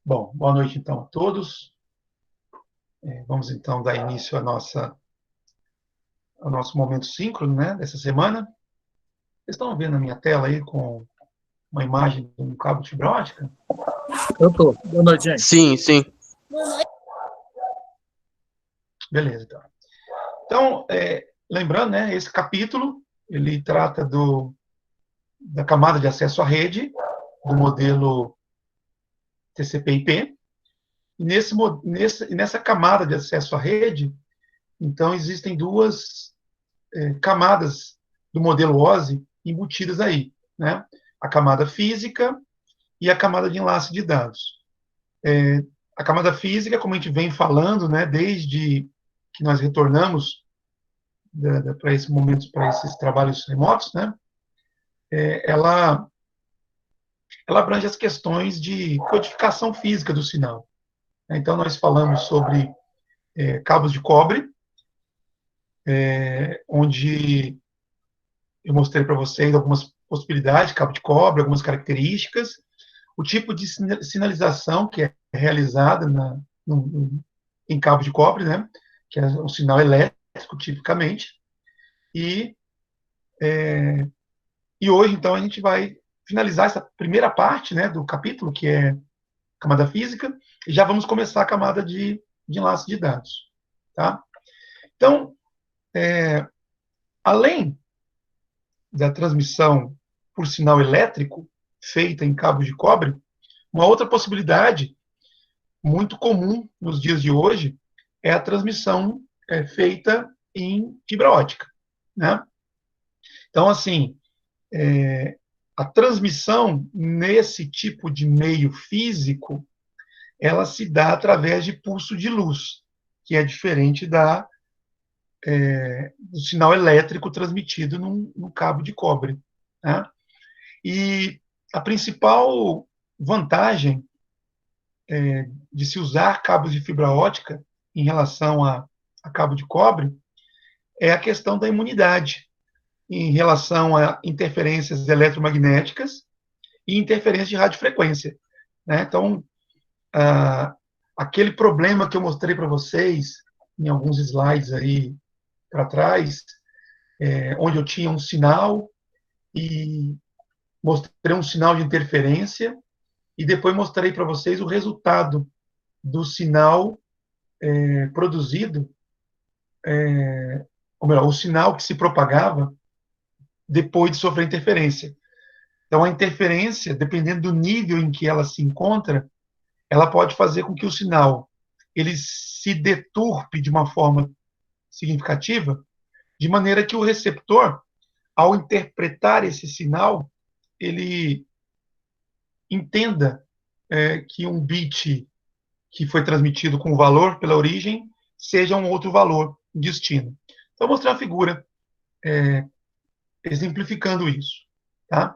Bom, boa noite então a todos. Vamos então dar início ao nosso momento síncrono, né, dessa semana. Vocês estão vendo a minha tela aí com uma imagem de um cabo de fibra ótica? Eu tô. Boa noite, gente. Sim, sim. Beleza, então. Então, lembrando, né, esse capítulo, ele trata da camada de acesso à rede, do modelo TCP/IP. E nessa camada de acesso à rede, então, existem duas camadas do modelo OSI embutidas aí, né? A camada física e a camada de enlace de dados. A camada física, como a gente vem falando, né, desde que nós retornamos para esses momentos, para esses trabalhos remotos, né, ela abrange as questões de codificação física do sinal. Então, nós falamos sobre cabos de cobre, onde eu mostrei para vocês algumas possibilidades de cabo de cobre, algumas características, o tipo de sinalização que é realizada em cabo de cobre, né, que é um sinal elétrico, tipicamente, e, e hoje, então, a gente vai finalizar essa primeira parte, né, do capítulo, que é camada física, e já vamos começar a camada de enlace de dados. Tá? Então, além da transmissão por sinal elétrico feita em cabos de cobre, uma outra possibilidade muito comum nos dias de hoje é a transmissão feita em fibra ótica, né? Então, assim, a transmissão nesse tipo de meio físico, ela se dá através de pulso de luz, que é diferente do sinal elétrico transmitido num cabo de cobre, né? E a principal vantagem de se usar cabos de fibra ótica em relação a cabo de cobre é a questão da imunidade em relação a interferências eletromagnéticas e interferências de radiofrequência, né? Então, aquele problema que eu mostrei para vocês em alguns slides aí para trás, onde eu tinha um sinal e mostrei um sinal de interferência e depois mostrei para vocês o resultado do sinal produzido, ou melhor, o sinal que se propagava depois de sofrer interferência. Então, a interferência, dependendo do nível em que ela se encontra, ela pode fazer com que o sinal ele se deturpe de uma forma significativa, de maneira que o receptor, ao interpretar esse sinal, ele entenda que um bit que foi transmitido com valor pela origem seja um outro valor destino. Então, vou mostrar a figura exemplificando isso. Tá?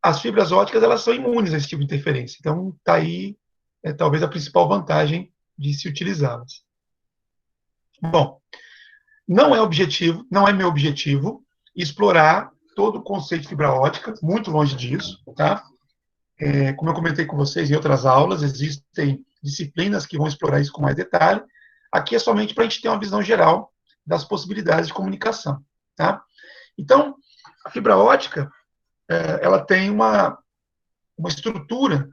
As fibras óticas elas são imunes a esse tipo de interferência. Então, está aí talvez a principal vantagem de se utilizá-las. Bom, não é meu objetivo explorar todo o conceito de fibra ótica, muito longe disso, tá? Como eu comentei com vocês em outras aulas, existem disciplinas que vão explorar isso com mais detalhe. Aqui é somente para a gente ter uma visão geral das possibilidades de comunicação, tá? Então, a fibra ótica, ela tem uma estrutura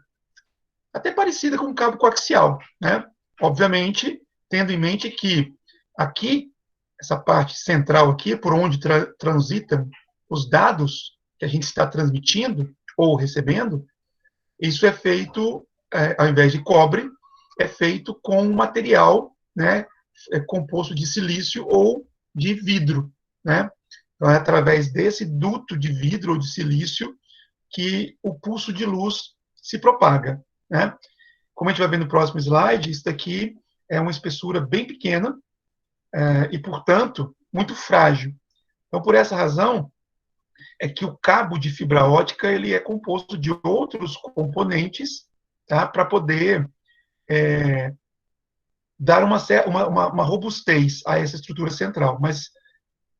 até parecida com um cabo coaxial, né? Obviamente, tendo em mente que aqui, essa parte central aqui, por onde transitam os dados que a gente está transmitindo ou recebendo, isso é feito, ao invés de cobre, é feito com um material, né, composto de silício ou de vidro, né? Então, é através desse duto de vidro ou de silício que o pulso de luz se propaga, né? Como a gente vai ver no próximo slide, isso daqui é uma espessura bem pequena e, portanto, muito frágil. Então, por essa razão, é que o cabo de fibra ótica ele é composto de outros componentes, tá, para poder dar uma robustez a essa estrutura central. Mas,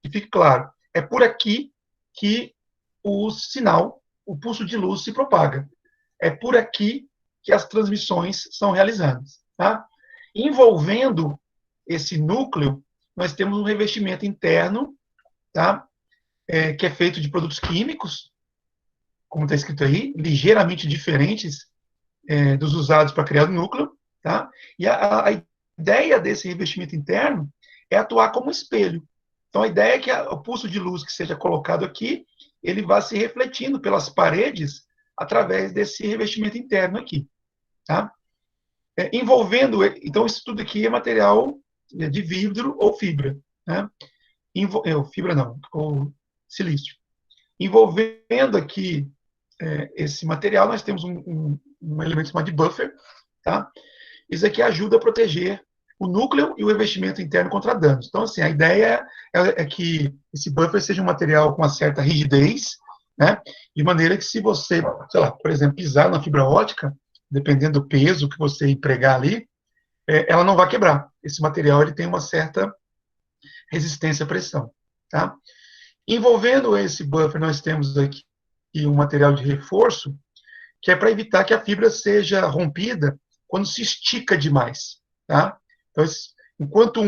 que fique claro, é por aqui que o sinal, o pulso de luz se propaga. É por aqui que as transmissões são realizadas. Tá? Envolvendo esse núcleo, nós temos um revestimento interno, tá? Que é feito de produtos químicos, como está escrito aí, ligeiramente diferentes dos usados para criar o núcleo. Tá? E a ideia desse revestimento interno é atuar como espelho. Então, a ideia é que o pulso de luz que seja colocado aqui, ele vá se refletindo pelas paredes através desse revestimento interno aqui. Tá? Envolvendo, então, isso tudo aqui é material de vidro ou fibra. Né? Fibra não, ou silício. Envolvendo aqui esse material, nós temos um elemento chamado de buffer. Tá? Isso aqui ajuda a proteger o núcleo e o revestimento interno contra danos. Então, assim, a ideia é que esse buffer seja um material com uma certa rigidez, né? De maneira que se você, sei lá, por exemplo, pisar na fibra ótica, dependendo do peso que você empregar ali, ela não vai quebrar. Esse material ele tem uma certa resistência à pressão. Tá? Envolvendo esse buffer, nós temos aqui um material de reforço, que é para evitar que a fibra seja rompida quando se estica demais. Tá? Então, enquanto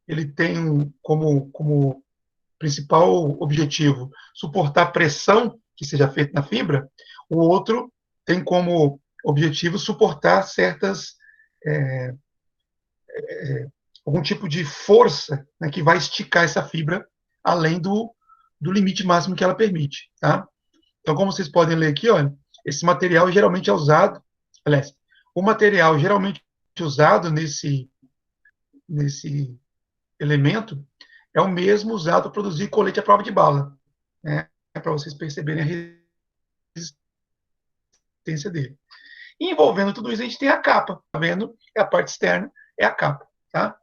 ele tem como principal objetivo suportar a pressão que seja feita na fibra, o outro tem como objetivo suportar algum tipo de força, né, que vai esticar essa fibra além do limite máximo que ela permite. Tá? Então, como vocês podem ler aqui, olha, esse material geralmente é usado, aliás, o material geralmente usado nesse elemento é o mesmo usado para produzir colete à prova de bala, né, para vocês perceberem a resistência dele. E envolvendo tudo isso, a gente tem a capa, tá vendo? É a parte externa, é a capa, tá?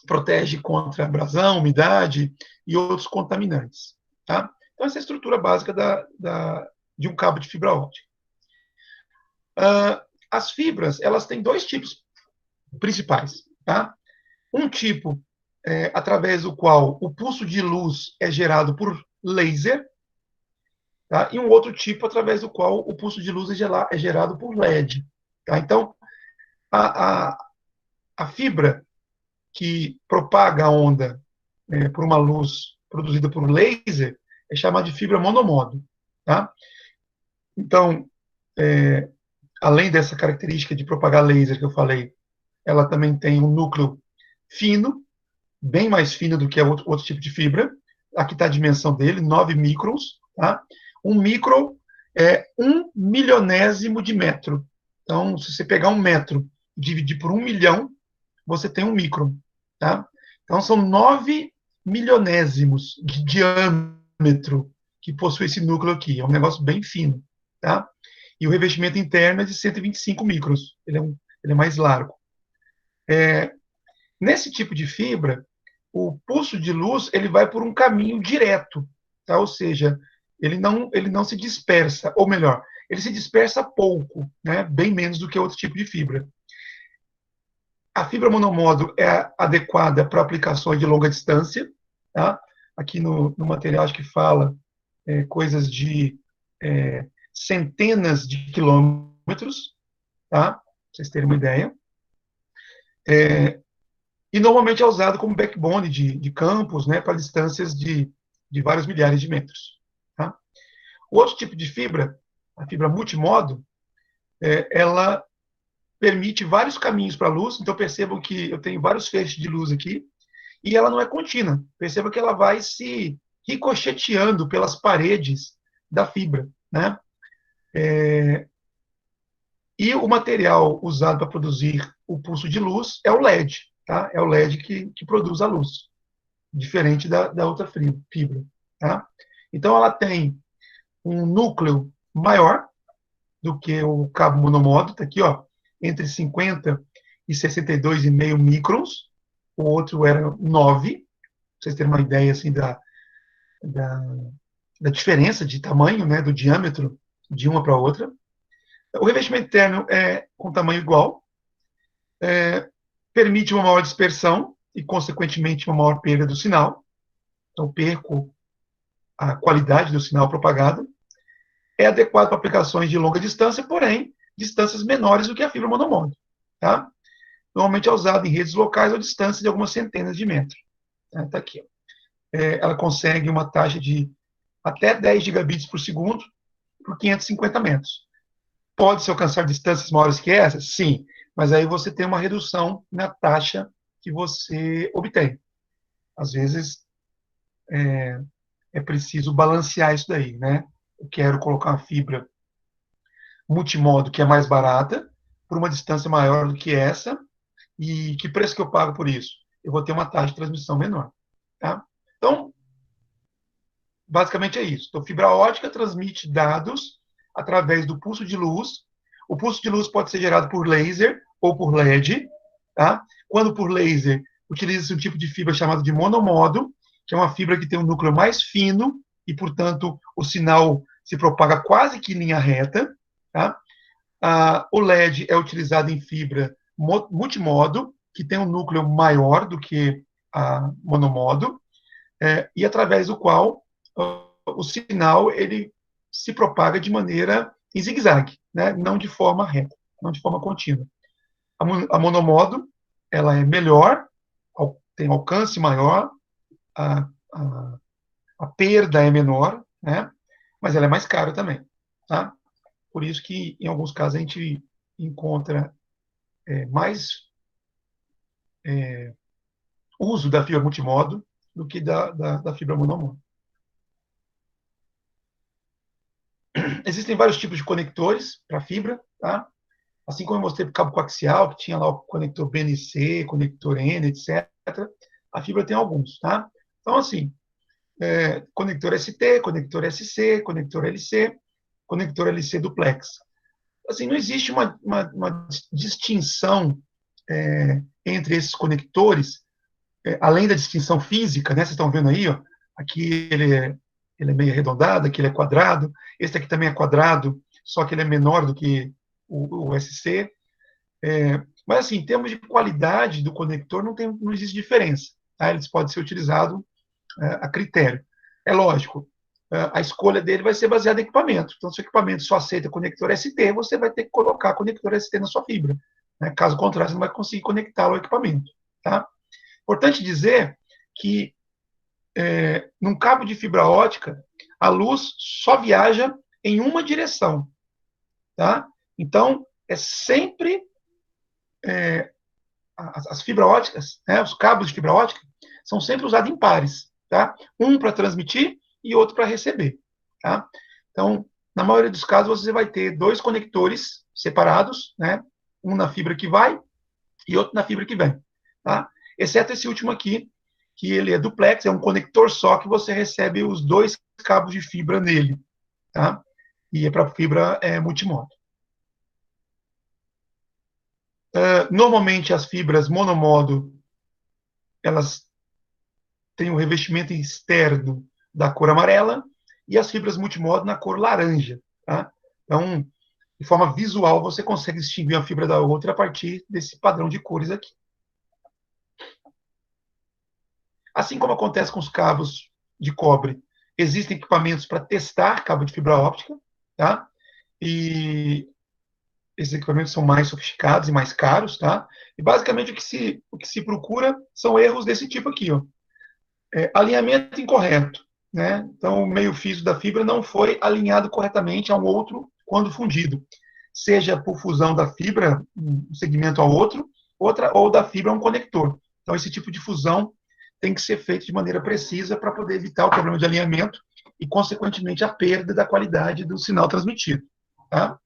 Protege contra abrasão, umidade e outros contaminantes, tá? Então, essa é a estrutura básica de um cabo de fibra óptica. As fibras, elas têm dois tipos principais, tá? Um tipo através do qual o pulso de luz é gerado por laser, tá? E um outro tipo através do qual o pulso de luz é gerado por LED. Tá? Então, a fibra que propaga a onda por uma luz produzida por laser é chamada de fibra monomodo. Tá? Então, além dessa característica de propagar laser que eu falei, ela também tem um núcleo fino, bem mais fino do que outro tipo de fibra. Aqui está a dimensão dele, 9 microns. Tá? Um micron é 1 milionésimo de metro. Então, se você pegar 1 metro e dividir por 1 milhão, você tem 1 micron. Tá? Então, são 9 milionésimos de diâmetro que possui esse núcleo aqui. É um negócio bem fino. Tá? E o revestimento interno é de 125 microns. Ele é mais largo. Nesse tipo de fibra, o pulso de luz ele vai por um caminho direto, tá? Ou seja, ele não se dispersa, ou melhor, ele se dispersa pouco, né? Bem menos do que outro tipo de fibra. A fibra monomodo é adequada para aplicações de longa distância, tá? Aqui no material acho que fala coisas de centenas de quilômetros, tá? Para vocês terem uma ideia. E normalmente é usado como backbone de campos, né, para distâncias de vários milhares de metros. Tá? O outro tipo de fibra, a fibra multimodo, ela permite vários caminhos para a luz. Então, percebam que eu tenho vários feixes de luz aqui, e ela não é contínua. Perceba que ela vai se ricocheteando pelas paredes da fibra. Né? E o material usado para produzir o pulso de luz é o LED. Tá? É o LED que produz a luz, diferente da outra fibra. Tá? Então, ela tem um núcleo maior do que o cabo monomodo, está aqui, ó, entre 50 e 62,5 microns, o outro era 9, para vocês terem uma ideia assim, da diferença de tamanho, né, do diâmetro de uma para outra. O revestimento interno é com tamanho igual, permite uma maior dispersão e, consequentemente, uma maior perda do sinal. Então, perco a qualidade do sinal propagado. é adequado para aplicações de longa distância, porém, distâncias menores do que a fibra monomodo. Tá? Normalmente é usado em redes locais ou distâncias de algumas centenas de metros. Tá aqui. Ela consegue uma taxa de até 10 gigabits por segundo por 550 metros. Pode-se alcançar distâncias maiores que essas? Sim, mas aí você tem uma redução na taxa que você obtém. Às vezes, é preciso balancear isso daí, né? Eu quero colocar uma fibra multimodo que é mais barata, por uma distância maior do que essa, e que preço que eu pago por isso? Eu vou ter uma taxa de transmissão menor. Tá? Então, basicamente é isso. Então, fibra ótica transmite dados através do pulso de luz. O pulso de luz pode ser gerado por laser ou por LED. Tá? Quando por laser, utiliza-se um tipo de fibra chamado de monomodo, que é uma fibra que tem um núcleo mais fino e, portanto, o sinal se propaga quase que em linha reta. Tá? O LED é utilizado em fibra multimodo, que tem um núcleo maior do que a monomodo, e através do qual o sinal ele se propaga de maneira em zigue-zague, né? Não de forma reta, não de forma contínua. A monomodo ela é melhor, tem alcance maior, a, a, a perda é menor, né? Mas ela é mais cara também. Tá? Por isso que, em alguns casos, a gente encontra mais uso da fibra multimodo do que da fibra monomodo. Existem vários tipos de conectores para fibra, tá? Assim como eu mostrei para o cabo coaxial, que tinha lá o conector BNC, conector N, etc. A fibra tem alguns, tá? Então, assim, conector ST, conector SC, conector LC, conector LC duplex. Assim, não existe uma distinção entre esses conectores, além da distinção física, né? Vocês estão vendo aí, ó, aqui ele é meio arredondado, aqui ele é quadrado, esse aqui também é quadrado, só que ele é menor do que o SC. Mas, assim, em termos de qualidade do conector, não existe diferença. Tá? Eles podem ser utilizados a critério. É lógico, a escolha dele vai ser baseada em equipamento. Então, se o equipamento só aceita conector ST, você vai ter que colocar conector ST na sua fibra. Né? Caso contrário, você não vai conseguir conectá-lo ao equipamento. Tá? Importante dizer que, num cabo de fibra ótica, a luz só viaja em uma direção. Tá? Então, é sempre as fibras óticas, né, os cabos de fibra ótica, são sempre usados em pares. Tá? Um para transmitir e outro para receber. Tá? Então, na maioria dos casos, você vai ter dois conectores separados, né? Um na fibra que vai e outro na fibra que vem. Tá? Exceto esse último aqui, que ele é duplex, é um conector só que você recebe os dois cabos de fibra nele. Tá? E é para fibra multimodo. Normalmente, as fibras monomodo, elas têm um revestimento externo da cor amarela e as fibras multimodo na cor laranja. Tá? Então, de forma visual, você consegue distinguir uma fibra da outra a partir desse padrão de cores aqui. Assim como acontece com os cabos de cobre, existem equipamentos para testar cabo de fibra óptica, tá? E esses equipamentos são mais sofisticados e mais caros, tá? E basicamente o que se procura são erros desse tipo aqui, ó. Alinhamento incorreto, né? Então, o meio físico da fibra não foi alinhado corretamente a um outro quando fundido, seja por fusão da fibra, um segmento ao outro, ou da fibra a um conector. Então, esse tipo de fusão tem que ser feito de maneira precisa para poder evitar o problema de alinhamento e, consequentemente, a perda da qualidade do sinal transmitido. Tá?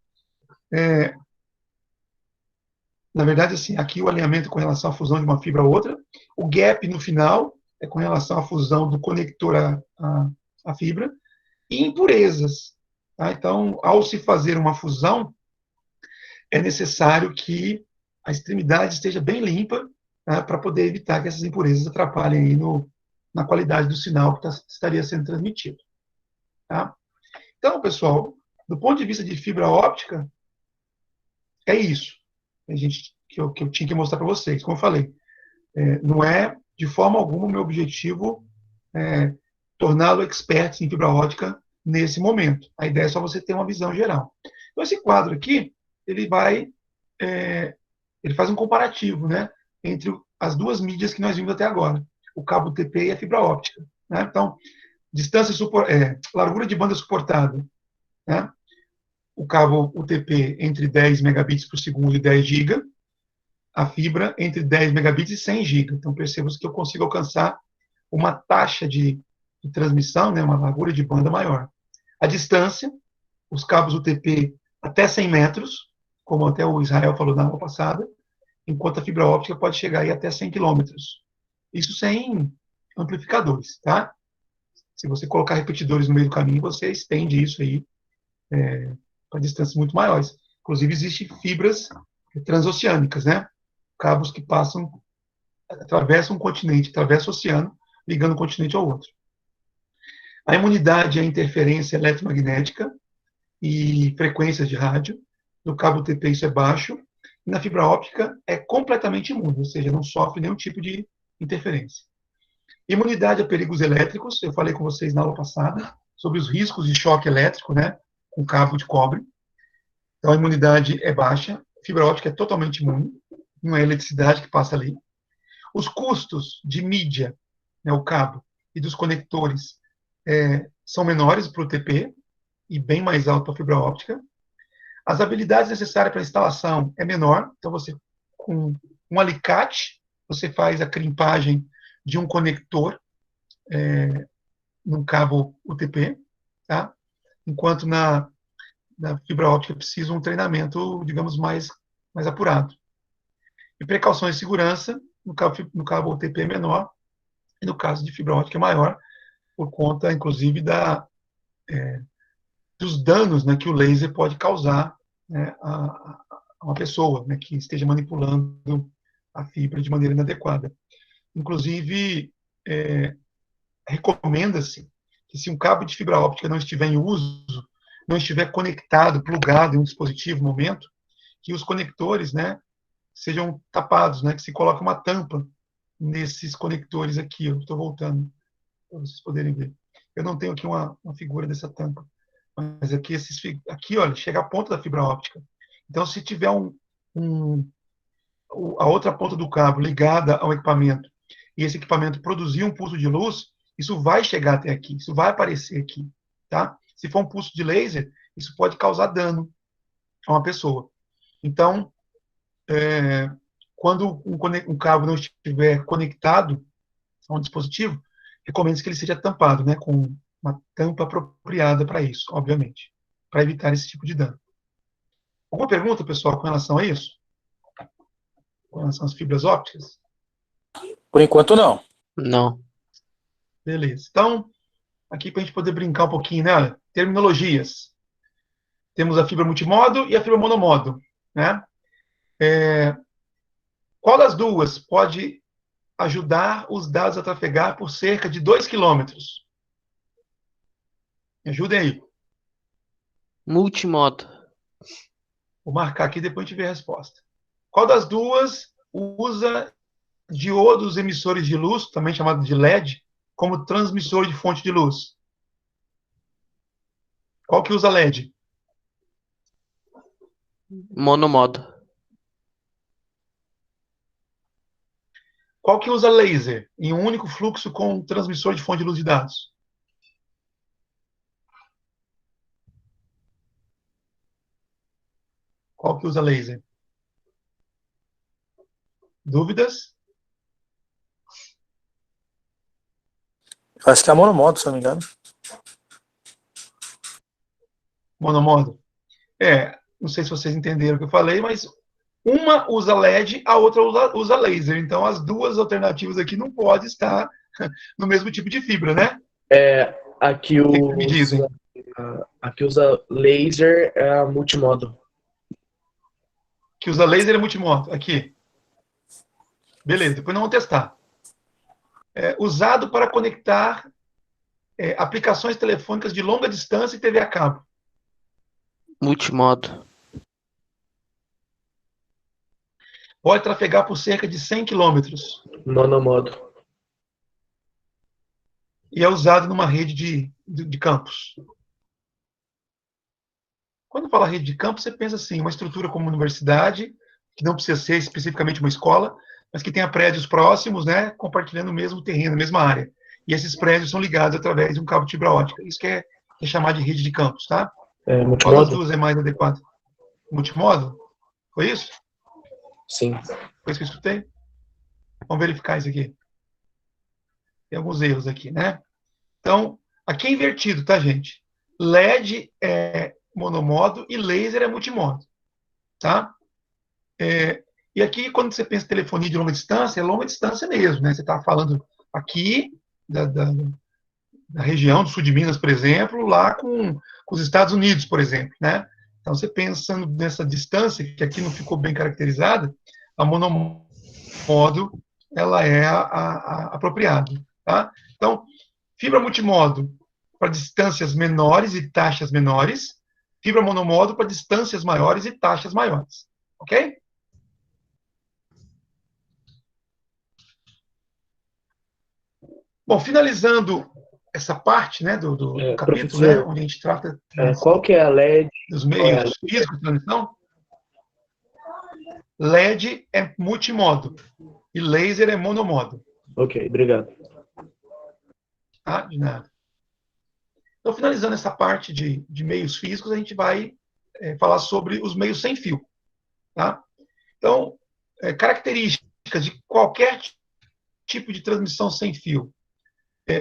Na verdade, assim, aqui o alinhamento é com relação à fusão de uma fibra a outra, o gap no final é com relação à fusão do conector à fibra, e impurezas. Tá? Então, ao se fazer uma fusão, é necessário que a extremidade esteja bem limpa, tá? Para poder evitar que essas impurezas atrapalhem aí na qualidade do sinal que estaria sendo transmitido. Tá? Então, pessoal, do ponto de vista de fibra óptica, é isso que eu tinha que mostrar para vocês. Como eu falei, não é de forma alguma o meu objetivo torná-lo expert em fibra óptica nesse momento. A ideia é só você ter uma visão geral. Então, esse quadro aqui, ele vai, ele faz um comparativo, né, entre as duas mídias que nós vimos até agora, o cabo UTP e a fibra óptica. Né? Então, distância largura de banda suportada, né? O cabo UTP entre 10 megabits por segundo e 10 GB, a fibra entre 10 megabits e 100 GB. Então, percebamos que eu consigo alcançar uma taxa de transmissão, né, uma largura de banda maior. A distância, os cabos UTP até 100 metros, como até o Israel falou na aula passada, enquanto a fibra óptica pode chegar aí até 100 quilômetros. Isso sem amplificadores, tá? Se você colocar repetidores no meio do caminho, você estende isso aí para distâncias muito maiores. Inclusive, existem fibras transoceânicas, né? Cabos que atravessam um continente, atravessam o oceano, ligando um continente ao outro. A imunidade é a interferência eletromagnética e frequências de rádio. No cabo UTP isso é baixo. E na fibra óptica é completamente imune, ou seja, não sofre nenhum tipo de interferência. Imunidade a perigos elétricos. Eu falei com vocês na aula passada sobre os riscos de choque elétrico, né, com cabo de cobre. Então, a imunidade é baixa. A fibra óptica é totalmente imune. Não é eletricidade que passa ali. Os custos de mídia, né, o cabo, e dos conectores são menores para o UTP e bem mais alto para a fibra óptica. As habilidades necessárias para a instalação é menor. Então, você, com um alicate, você faz a crimpagem de um conector num cabo UTP, tá? Enquanto na fibra óptica precisa um treinamento, digamos, mais apurado. E precauções de segurança, no cabo UTP é menor, e no caso de fibra óptica é maior, por conta, inclusive, dos danos, né, que o laser pode causar, né, a uma pessoa, né, que esteja manipulando a fibra de maneira inadequada. Inclusive, recomenda-se que se um cabo de fibra óptica não estiver em uso, não estiver conectado, plugado em um dispositivo no momento, que os conectores, né, sejam tapados, né, que se coloque uma tampa nesses conectores aqui. Eu estou voltando para vocês poderem ver. Eu não tenho aqui uma figura dessa tampa, mas aqui, aqui, olha, chega a ponta da fibra óptica. Então, se tiver a outra ponta do cabo ligada ao equipamento e esse equipamento produzir um pulso de luz, isso vai chegar até aqui, isso vai aparecer aqui, tá? Se for um pulso de laser, isso pode causar dano a uma pessoa. Então, quando um cabo não estiver conectado a um dispositivo, recomenda que ele seja tampado, né, com uma tampa apropriada para isso, obviamente, para evitar esse tipo de dano. Alguma pergunta, pessoal, com relação a isso? Com relação às fibras ópticas? Por enquanto, não. Não. Beleza. Então, aqui para a gente poder brincar um pouquinho, né? Olha, terminologias. Temos a fibra multimodo e a fibra monomodo, né? Qual das duas pode ajudar os dados a trafegar por cerca de 2 quilômetros? Me ajudem aí. Multimodo. Vou marcar aqui, depois a gente vê a resposta. Qual das duas usa diodos emissores de luz, também chamado de LED, como transmissor de fonte de luz? Qual que usa LED? Monomodo. Qual que usa laser em um único fluxo com transmissor de fonte de luz de dados? Qual que usa laser? Dúvidas? Acho que é a monomodo, se eu não me engano. Monomodo? Não sei se vocês entenderam o que eu falei, mas uma usa LED, a outra usa laser. Então, as duas alternativas aqui não podem estar no mesmo tipo de fibra, né? Aqui O que me dizem? aqui usa laser multimodo. Que usa laser é multimodo. Aqui. Beleza, depois nós vamos testar. Usado para conectar aplicações telefônicas de longa distância e TV a cabo. Multimodo. Pode trafegar por cerca de 100 quilômetros. Monomodo. E é usado numa rede de campos. Quando fala rede de campos, você pensa assim, uma estrutura como uma universidade, que não precisa ser especificamente uma escola, mas que tenha prédios próximos, né, compartilhando o mesmo terreno, a mesma área. E esses prédios são ligados através de um cabo de fibra ótica. Isso que é chamado de rede de campos, tá? Qual das Multimodo? duas é mais adequada? Multimódulo? Foi isso? Sim. Foi isso que eu escutei? Vamos verificar isso aqui. Tem alguns erros aqui, né? Então, aqui é invertido, tá, gente? LED é monomodo e laser é multimodo, tá? E aqui, quando você pensa em telefonia de longa distância, é longa distância mesmo, né? Você está falando aqui da região do sul de Minas, por exemplo, lá com os Estados Unidos, por exemplo, né? Então, você pensando nessa distância, que aqui não ficou bem caracterizada, a monomodo, ela é a apropriada, tá? Então, fibra multimodo para distâncias menores e taxas menores, fibra monomodo para distâncias maiores e taxas maiores, ok? Bom, finalizando essa parte, né, do capítulo, né, Professor, onde a gente trata qual que é a LED? dos Qual é a meios físicos de transmissão, LED é multimodo e laser é monomodo. Ok, obrigado. Tá? De nada. Então, finalizando essa parte de meios físicos, a gente vai falar sobre os meios sem fio. Tá? Então, características de qualquer tipo de transmissão sem fio.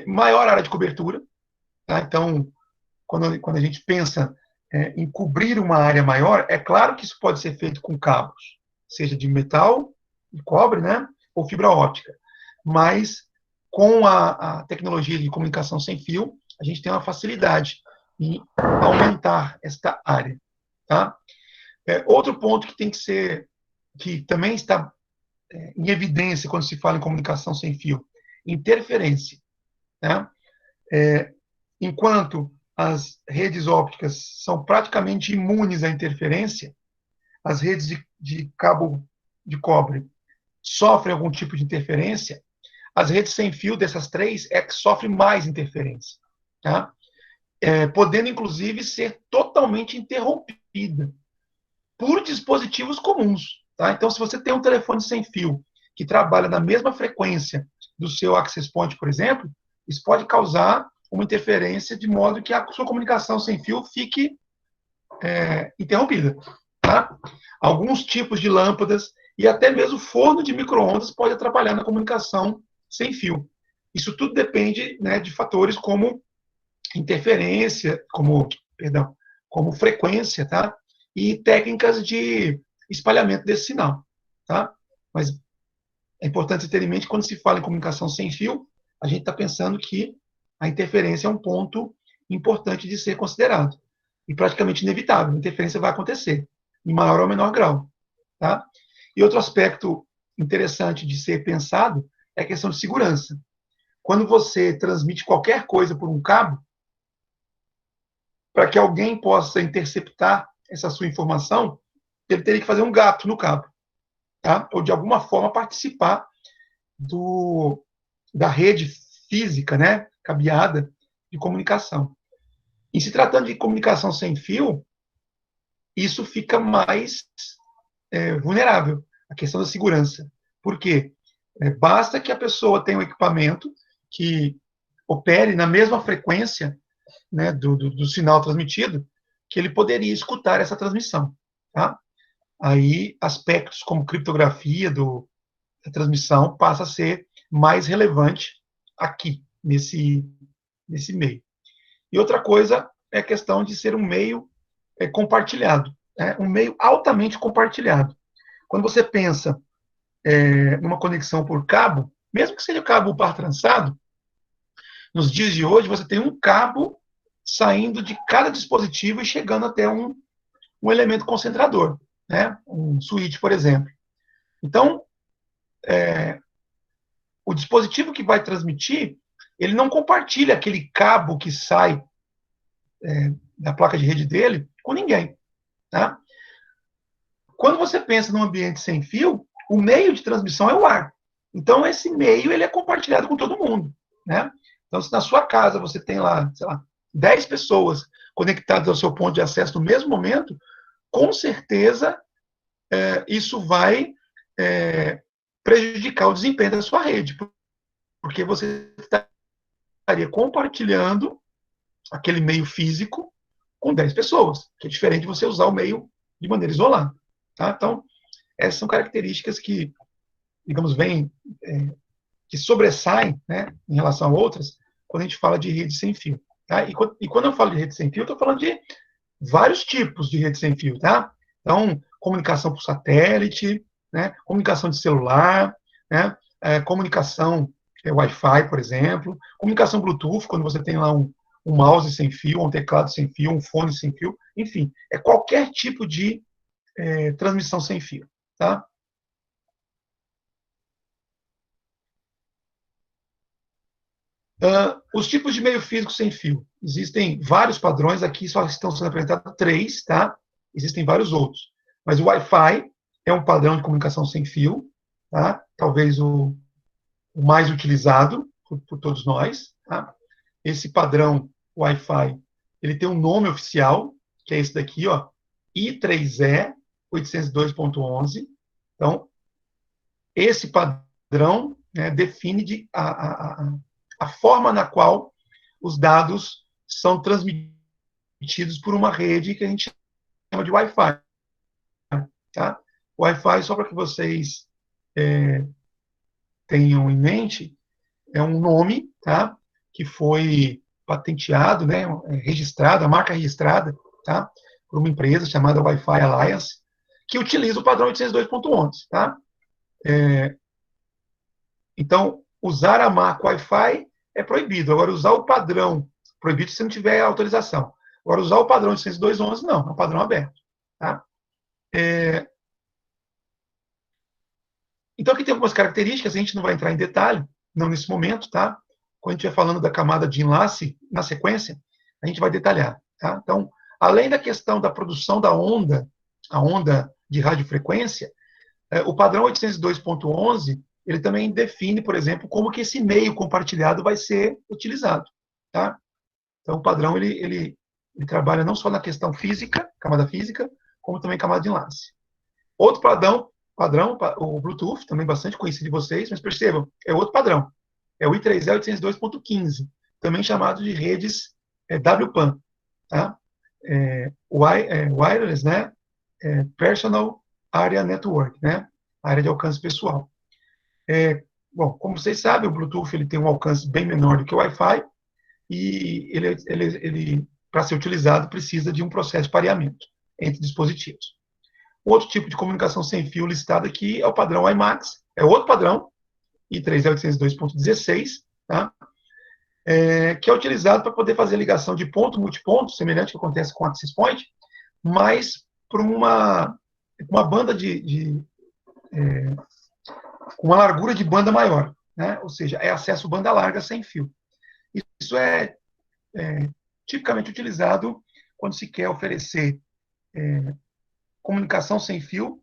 Maior área de cobertura. Tá? Então, quando a gente pensa em cobrir uma área maior, é claro que isso pode ser feito com cabos, seja de metal, de cobre, né, ou fibra óptica. Mas, com a tecnologia de comunicação sem fio, a gente tem uma facilidade em aumentar esta área. Tá? Outro ponto que tem que ser, que também está em evidência quando se fala em comunicação sem fio, interferência. Né? Enquanto as redes ópticas são praticamente imunes à interferência, as redes de cabo de cobre sofrem algum tipo de interferência, as redes sem fio dessas três é que sofrem mais interferência, tá? Podendo, inclusive, ser totalmente interrompida por dispositivos comuns. Tá? Então, se você tem um telefone sem fio que trabalha na mesma frequência do seu access point, por exemplo, isso pode causar uma interferência de modo que a sua comunicação sem fio fique interrompida. Tá? Alguns tipos de lâmpadas e até mesmo forno de micro-ondas pode atrapalhar na comunicação sem fio. Isso tudo depende, né, de fatores como interferência, como frequência, tá? E técnicas de espalhamento desse sinal, tá? Mas é importante ter em mente que quando se fala em comunicação sem fio, a gente está pensando que a interferência é um ponto importante de ser considerado e praticamente inevitável. A interferência vai acontecer, em maior ou menor grau, tá? E outro aspecto interessante de ser pensado é a questão de segurança. Quando você transmite qualquer coisa por um cabo, para que alguém possa interceptar essa sua informação, ele teria que fazer um gato no cabo, tá? Ou de alguma forma participar da rede física, né, cabeada de comunicação. E se tratando de comunicação sem fio, isso fica mais vulnerável, a questão da segurança. Por quê? Basta que a pessoa tenha um equipamento que opere na mesma frequência, né, do sinal transmitido, que ele poderia escutar essa transmissão. Tá? Aí, aspectos como criptografia da transmissão passa a ser mais relevante aqui, nesse meio. E outra coisa é a questão de ser um meio compartilhado, né? Um meio altamente compartilhado. Quando você pensa numa conexão por cabo, mesmo que seja cabo par trançado, nos dias de hoje você tem um cabo saindo de cada dispositivo e chegando até um elemento concentrador, né? Um switch, por exemplo. Então, o dispositivo que vai transmitir, ele não compartilha aquele cabo que sai da placa de rede dele com ninguém. Tá? Quando você pensa num ambiente sem fio, o meio de transmissão é o ar. Então, esse meio ele é compartilhado com todo mundo. Né? Então, se na sua casa você tem lá, sei lá, 10 pessoas conectados ao seu ponto de acesso no mesmo momento, com certeza isso vai prejudicar o desempenho da sua rede, porque você estaria compartilhando aquele meio físico com 10 pessoas, que é diferente de você usar o meio de maneira isolada. Tá? Então, essas são características que, digamos, que sobressaem, né, em relação a outras, quando a gente fala de rede sem fio. Tá? E quando eu falo de rede sem fio, eu estou falando de vários tipos de rede sem fio. Tá? Então, comunicação por satélite, né, comunicação de celular, né, comunicação Wi-Fi, por exemplo, comunicação Bluetooth, quando você tem lá um mouse sem fio, um teclado sem fio, um fone sem fio, enfim, é qualquer tipo de transmissão sem fio. Tá? Os tipos de meio físico sem fio. Existem vários padrões, aqui só estão sendo apresentados 3, tá? Existem vários outros. Mas o Wi-Fi é um padrão de comunicação sem fio, tá? Talvez o mais utilizado por todos nós. Tá? Esse padrão Wi-Fi, ele tem um nome oficial, que é esse daqui, ó, I3E 802.11. Então, esse padrão, né, define a forma na qual os dados são transmitidos por uma rede que a gente chama de Wi-Fi. Tá? Wi-Fi, só para que vocês tenham em mente, é um nome, tá, que foi patenteado, né, registrado, a marca registrada, tá, por uma empresa chamada Wi-Fi Alliance, que utiliza o padrão 802.11. Tá? Então, usar a marca Wi-Fi é proibido. Agora, usar o padrão, proibido se não tiver autorização. Agora, usar o padrão 802.11, não, é um padrão aberto. Tá? Então, aqui tem algumas características, a gente não vai entrar em detalhe, não nesse momento, tá? Quando a gente estiver falando da camada de enlace, na sequência, a gente vai detalhar. Tá? Então, além da questão da produção da onda, a onda de radiofrequência, o padrão 802.11, ele também define, por exemplo, como que esse meio compartilhado vai ser utilizado. Tá? Então, o padrão, ele trabalha não só na questão física, camada física, como também camada de enlace. Outro padrão, o Bluetooth, também bastante conhecido de vocês, mas percebam, é outro padrão. É o I3E 802.15, também chamado de redes WPAN. Tá? Wireless, né? Personal Area Network, né? Área de alcance pessoal. Bom, como vocês sabem, o Bluetooth ele tem um alcance bem menor do que o Wi-Fi e ele para ser utilizado, precisa de um processo de pareamento entre dispositivos. Outro tipo de comunicação sem fio listado aqui é o padrão WiMAX, é outro padrão, I3E 802.16, tá? Que é utilizado para poder fazer ligação de ponto multiponto, semelhante ao que acontece com o Access Point, mas por uma banda com uma largura de banda maior, né? Ou seja, é acesso banda larga sem fio. Isso é tipicamente utilizado quando se quer oferecer comunicação sem fio,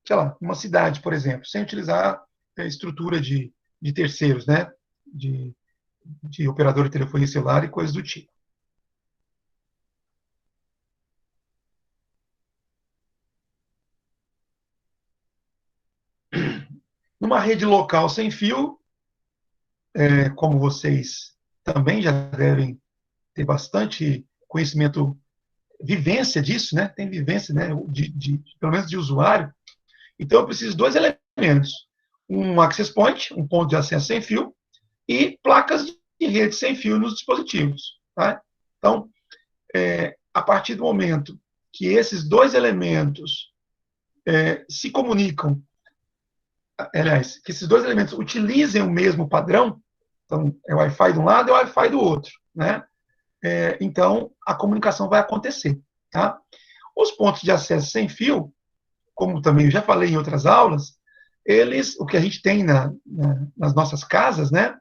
sei lá, numa cidade, por exemplo, sem utilizar estrutura de terceiros, né? De operador de telefonia celular e coisas do tipo. Numa rede local sem fio, como vocês também já devem ter bastante conhecimento, vivência disso, né? Tem vivência, né? Pelo menos de usuário. Então, eu preciso de 2 elementos. Um access point, um ponto de acesso sem fio, e placas de rede sem fio nos dispositivos. Tá? Então, a partir do momento que esses 2 elementos se comunicam, aliás, que esses 2 elementos utilizem o mesmo padrão, então, é o Wi-Fi de um lado e o Wi-Fi do outro, né? Então, a comunicação vai acontecer. Tá? Os pontos de acesso sem fio, como também eu já falei em outras aulas, o que a gente tem nas nossas casas, né?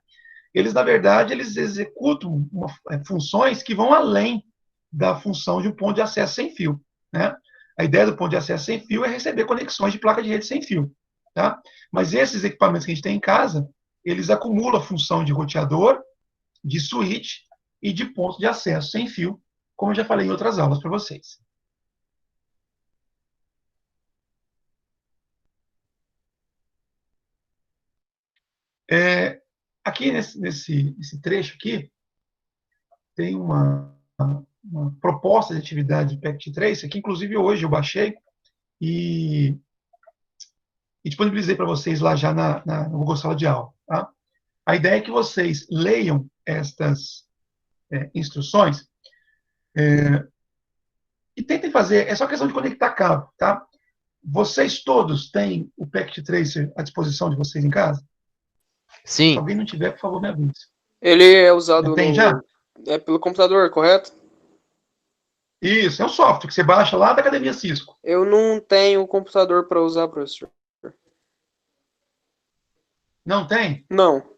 Eles, na verdade, eles executam funções que vão além da função de um ponto de acesso sem fio. Né? A ideia do ponto de acesso sem fio é receber conexões de placa de rede sem fio. Tá? Mas esses equipamentos que a gente tem em casa, eles acumulam a função de roteador, de switch e de ponto de acesso sem fio, como eu já falei em outras aulas para vocês. Aqui nesse trecho aqui, tem uma proposta de atividade de Pact Tracer, que inclusive hoje eu baixei e disponibilizei para vocês lá já no Google Sala de Aula. Tá? A ideia é que vocês leiam estas instruções e tentem fazer, é só questão de conectar cabo, tá? Vocês todos têm o Pact Tracer à disposição de vocês em casa? Se Sim, alguém não tiver, por favor, me avise. Ele é usado Tem já? pelo computador, correto? Isso, é um software que você baixa lá da Academia Cisco. Eu não tenho computador para usar, professor. Não tem? Não.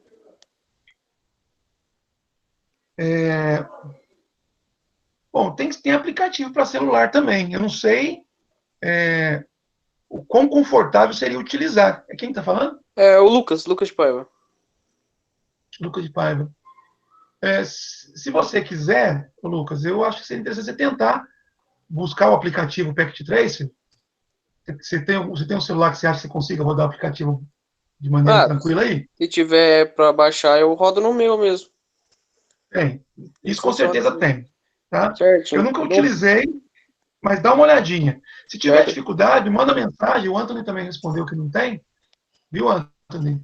Bom, tem aplicativo para celular também. Eu não sei o quão confortável seria utilizar. É quem está falando? É o Lucas de Paiva. Lucas de Paiva. Se você quiser, Lucas, eu acho que seria interessante você tentar buscar o aplicativo Pact Tracer. Você tem um celular que você acha que você consiga rodar o aplicativo de maneira tranquila aí? Se tiver para baixar, eu rodo no meu mesmo. Tem. Isso com certeza tem. Tá? Certo. Eu nunca utilizei, mas dá uma olhadinha. Se tiver Certo. dificuldade, manda mensagem. O Anthony também respondeu que não tem. Viu, Anthony?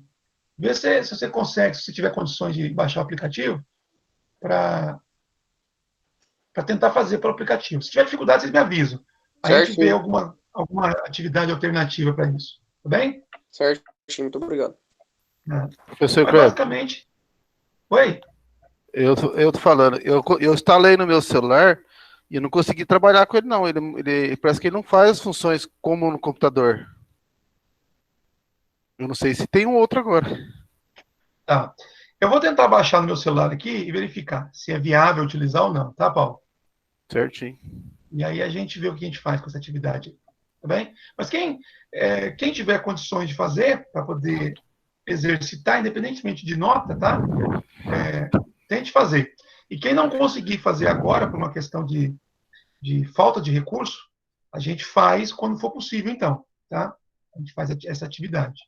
Vê se você consegue, se tiver condições de baixar o aplicativo, para tentar fazer pelo aplicativo. Se tiver dificuldade, vocês me avisam. A gente vê alguma atividade alternativa para isso. Tá bem? Certo, muito obrigado. Professor Mas, Kleber, basicamente... Oi? eu tô falando, eu instalei no meu celular e eu não consegui trabalhar com ele, não. Ele parece que ele não faz as funções como no computador. Eu não sei se tem um outro agora. Tá. Eu vou tentar baixar no meu celular aqui e verificar se é viável utilizar ou não, tá, Paulo? Certinho. E aí a gente vê o que a gente faz com essa atividade. Tá bem? Mas quem tiver condições de fazer, para poder exercitar, independentemente de nota, tá? Tente fazer. E quem não conseguir fazer agora, por uma questão de falta de recurso, a gente faz quando for possível, então. Tá? A gente faz essa atividade.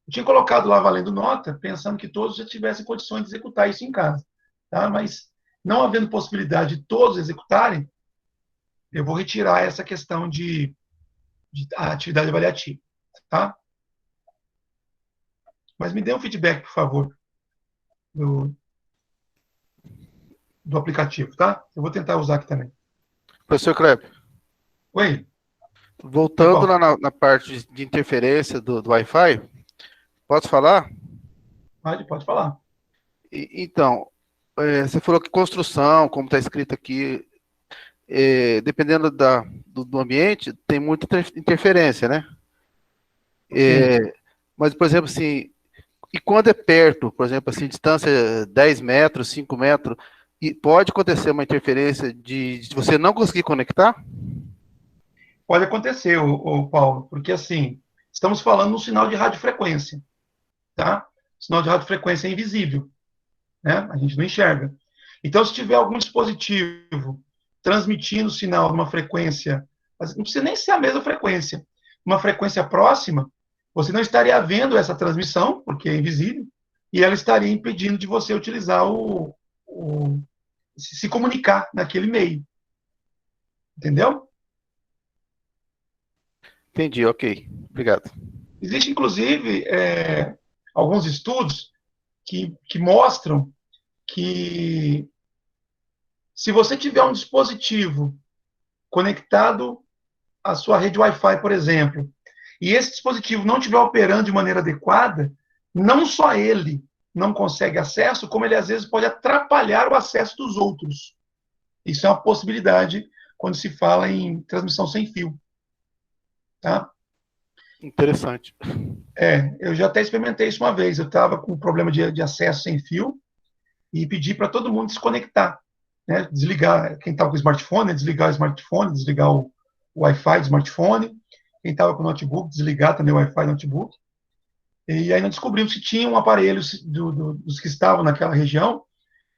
Eu tinha colocado lá valendo nota, pensando que todos já tivessem condições de executar isso em casa. Tá? Mas, não havendo possibilidade de todos executarem, eu vou retirar essa questão de atividade avaliativa. Tá? Mas me dê um feedback, por favor, do aplicativo, tá? Eu vou tentar usar aqui também. Professor Kleber, Oi? voltando lá na parte de interferência do Wi-Fi, posso falar? Pode falar. Então, você falou que construção, como está escrito aqui, dependendo do ambiente, tem muita interferência, né? Mas, por exemplo, assim, e quando é perto, por exemplo, assim, distância 10 metros, 5 metros, e pode acontecer uma interferência de você não conseguir conectar? Pode acontecer, Paulo, porque assim, estamos falando no sinal de radiofrequência, tá? O sinal de radiofrequência é invisível, né? A gente não enxerga. Então, se tiver algum dispositivo transmitindo o sinal numa frequência, não precisa nem ser a mesma frequência, uma frequência próxima, você não estaria vendo essa transmissão, porque é invisível, e ela estaria impedindo de você utilizar se comunicar naquele meio. Entendeu? Entendi, ok. Obrigado. Existe, inclusive, alguns estudos que mostram que se você tiver um dispositivo conectado à sua rede Wi-Fi, por exemplo, e esse dispositivo não estiver operando de maneira adequada, não só ele não consegue acesso, como ele às vezes pode atrapalhar o acesso dos outros. Isso é uma possibilidade quando se fala em transmissão sem fio. Tá? Interessante. Eu já até experimentei isso uma vez. Eu estava com um problema de acesso sem fio e pedi para todo mundo desconectar, né? Desligar, quem estava com o smartphone, desligar o smartphone, desligar o Wi-Fi do smartphone. Quem estava com o notebook, desligar também o Wi-Fi do notebook. E aí nós descobrimos que tinha um aparelho dos que estavam naquela região.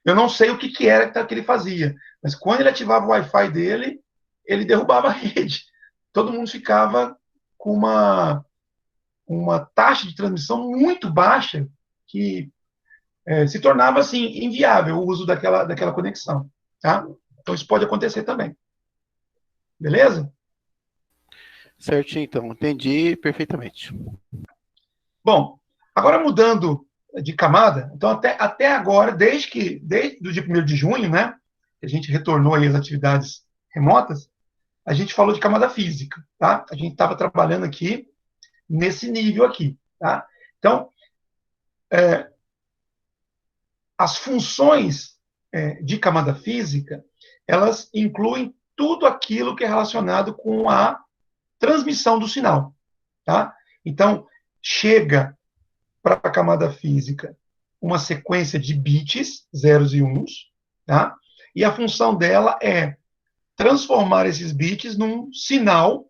Eu não sei o que, que era que ele fazia, mas quando ele ativava o Wi-Fi dele, ele derrubava a rede. Todo mundo ficava com uma taxa de transmissão muito baixa, que se tornava assim inviável o uso daquela conexão. Tá? Então isso pode acontecer também. Beleza? Certinho, então. Entendi perfeitamente. Bom, agora mudando de camada, então até agora, desde o dia 1º de junho, né, que a gente retornou aí às atividades remotas, a gente falou de camada física, tá? A gente estava trabalhando aqui nesse nível aqui, tá? Então, as funções de camada física, elas incluem tudo aquilo que é relacionado com a transmissão do sinal, tá? Então, chega para a camada física uma sequência de bits, zeros e uns, tá? E a função dela é transformar esses bits num sinal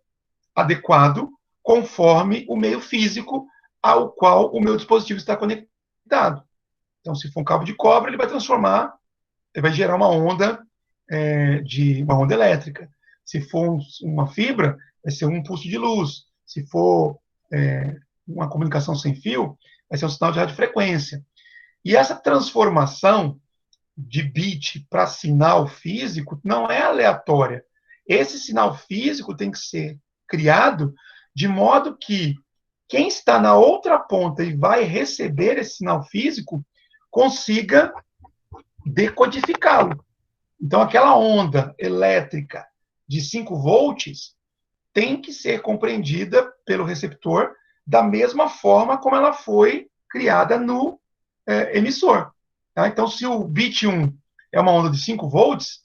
adequado conforme o meio físico ao qual o meu dispositivo está conectado. Então, se for um cabo de cobre, ele vai gerar uma onda uma onda elétrica. Se for uma fibra, vai ser um impulso de luz. Se for uma comunicação sem fio, vai ser um sinal de radiofrequência. E essa transformação de bit para sinal físico não é aleatória. Esse sinal físico tem que ser criado de modo que quem está na outra ponta e vai receber esse sinal físico consiga decodificá-lo. Então, aquela onda elétrica de 5 volts tem que ser compreendida pelo receptor da mesma forma como ela foi criada no emissor. Tá? Então, se o bit 1 é uma onda de 5 volts,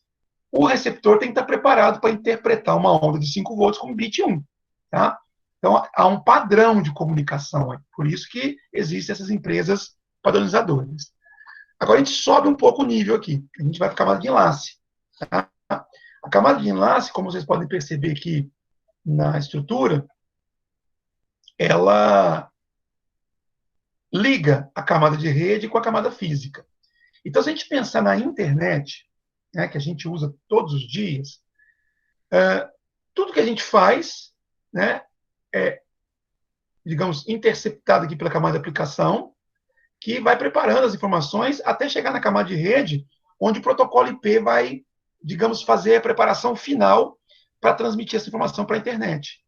o receptor tem que estar preparado para interpretar uma onda de 5 volts como bit 1. Tá? Então, há um padrão de comunicação. Por isso que existem essas empresas padronizadoras. Agora, a gente sobe um pouco o nível aqui. A gente vai para a camada de enlace. Tá? A camada de enlace, como vocês podem perceber aqui na estrutura, ela liga a camada de rede com a camada física. Então, se a gente pensar na internet, né, que a gente usa todos os dias, tudo que a gente faz, né, é, digamos, interceptado aqui pela camada de aplicação, que vai preparando as informações até chegar na camada de rede, onde o protocolo IP vai, digamos, fazer a preparação final para transmitir essa informação para a internet.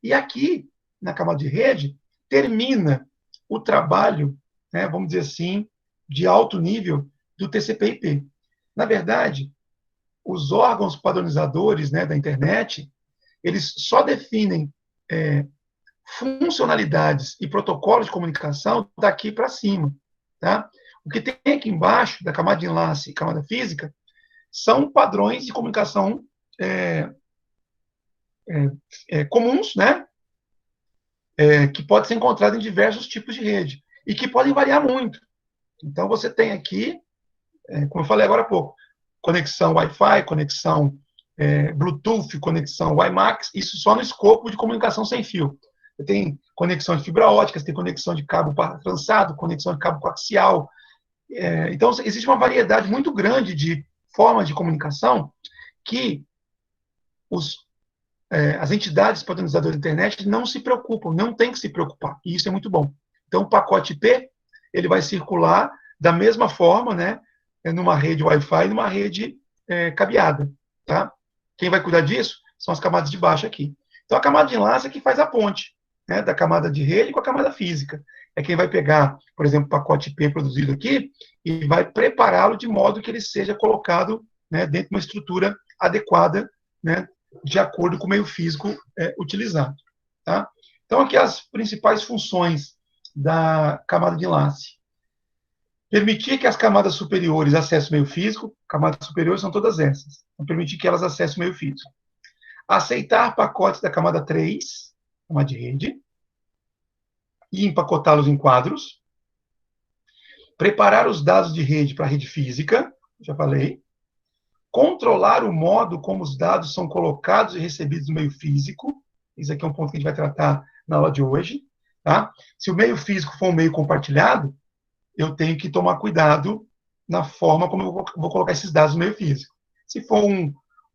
E aqui, na camada de rede, termina o trabalho, né, vamos dizer assim, de alto nível do TCP/IP. Na verdade, os órgãos padronizadores, né, da internet, eles só definem funcionalidades e protocolos de comunicação daqui para cima. Tá? O que tem aqui embaixo, da camada de enlace e camada física, são padrões de comunicação comuns, né? Que podem ser encontrados em diversos tipos de rede e que podem variar muito. Então, você tem aqui, como eu falei agora há pouco, conexão Wi-Fi, conexão Bluetooth, conexão WiMAX, isso só no escopo de comunicação sem fio. Você tem conexão de fibra ótica, você tem conexão de cabo trançado, conexão de cabo coaxial. Então, existe uma variedade muito grande de formas de comunicação que as entidades padronizadoras da internet não se preocupam, não tem que se preocupar, e isso é muito bom. Então, o pacote IP, ele vai circular da mesma forma, né, numa rede Wi-Fi e numa rede cabeada. Tá? Quem vai cuidar disso são as camadas de baixo aqui. Então, a camada de enlace é que faz a ponte, né, da camada de rede com a camada física. É quem vai pegar, por exemplo, o pacote IP produzido aqui e vai prepará-lo de modo que ele seja colocado, né, dentro de uma estrutura adequada, né, de acordo com o meio físico utilizado. Tá? Então, aqui as principais funções da camada de enlace. Permitir que as camadas superiores acessem o meio físico, camadas superiores são todas essas. Então, permitir que elas acessem o meio físico. Aceitar pacotes da camada 3, camada de rede, e empacotá-los em quadros. Preparar os dados de rede para a rede física, já falei. Controlar o modo como os dados são colocados e recebidos no meio físico. Isso aqui é um ponto que a gente vai tratar na aula de hoje. Tá? Se o meio físico for um meio compartilhado, eu tenho que tomar cuidado, na forma como eu vou colocar esses dados no meio físico. Se for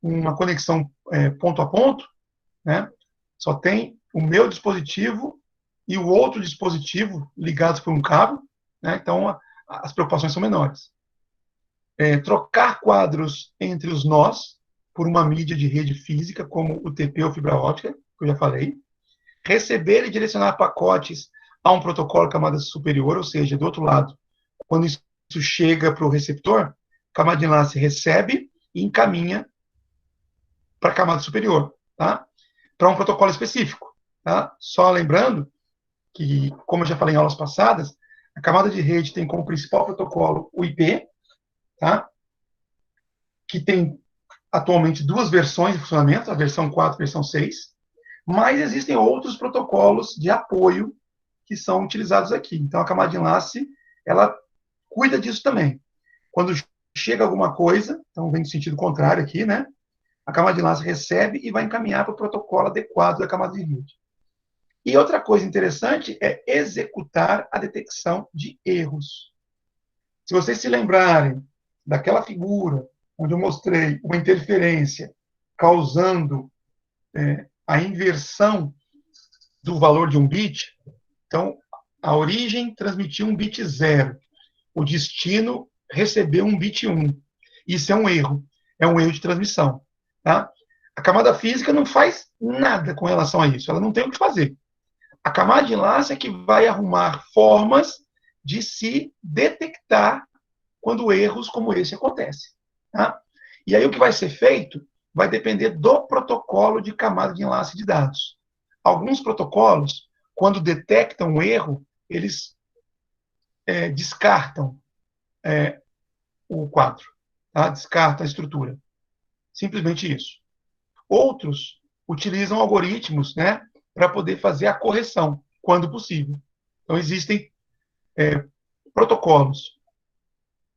uma conexão ponto a ponto, né, só tem o meu dispositivo e o outro dispositivo ligados por um cabo, né, então as preocupações são menores. Trocar quadros entre os nós por uma mídia de rede física, como o TP ou fibra óptica, que eu já falei. Receber e direcionar pacotes a um protocolo camada superior, ou seja, do outro lado, quando isso chega para o receptor, a camada de enlace recebe e encaminha para a camada superior, tá? Para um protocolo específico. Tá? Só lembrando que, como eu já falei em aulas passadas, a camada de rede tem como principal protocolo o IP, tá? Que tem atualmente duas versões de funcionamento, a versão 4 e a versão 6, mas existem outros protocolos de apoio que são utilizados aqui. Então, a camada de enlace, ela cuida disso também. Quando chega alguma coisa, então vem no sentido contrário aqui, né? A camada de enlace recebe e vai encaminhar para o protocolo adequado da camada de rede. E outra coisa interessante é executar a detecção de erros. Se vocês se lembrarem daquela figura onde eu mostrei uma interferência causando a inversão do valor de um bit, então a origem transmitiu um bit 0, o destino recebeu um bit 1. Isso é um erro de transmissão. Tá? A camada física não faz nada com relação a isso, ela não tem o que fazer. A camada de enlace é que vai arrumar formas de se detectar quando erros como esse acontecem. Tá? E aí o que vai ser feito vai depender do protocolo de camada de enlace de dados. Alguns protocolos, quando detectam um erro, eles descartam o quadro, tá? Descartam a estrutura. Simplesmente isso. Outros utilizam algoritmos, né, para poder fazer a correção, quando possível. Então, existem protocolos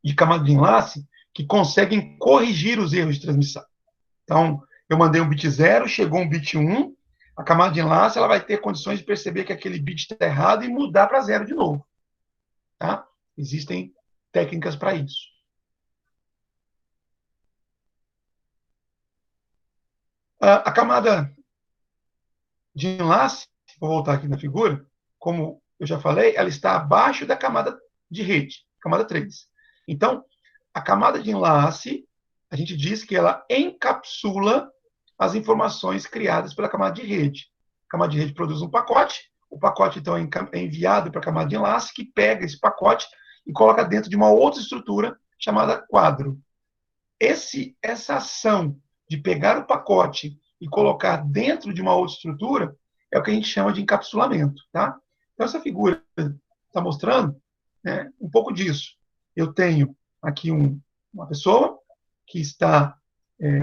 de camada de enlace que conseguem corrigir os erros de transmissão. Então, eu mandei um bit 0, chegou um bit 1, a camada de enlace ela vai ter condições de perceber que aquele bit está errado e mudar para 0 de novo. Tá? Existem técnicas para isso. A camada de enlace, vou voltar aqui na figura, como eu já falei, ela está abaixo da camada de rede, camada 3. Então, a camada de enlace, a gente diz que ela encapsula as informações criadas pela camada de rede. A camada de rede produz um pacote, o pacote, então, é enviado para a camada de enlace, que pega esse pacote e coloca dentro de uma outra estrutura chamada quadro. Essa ação de pegar o pacote e colocar dentro de uma outra estrutura é o que a gente chama de encapsulamento. Tá? Então, essa figura está mostrando um pouco disso. Eu tenho aqui uma pessoa que está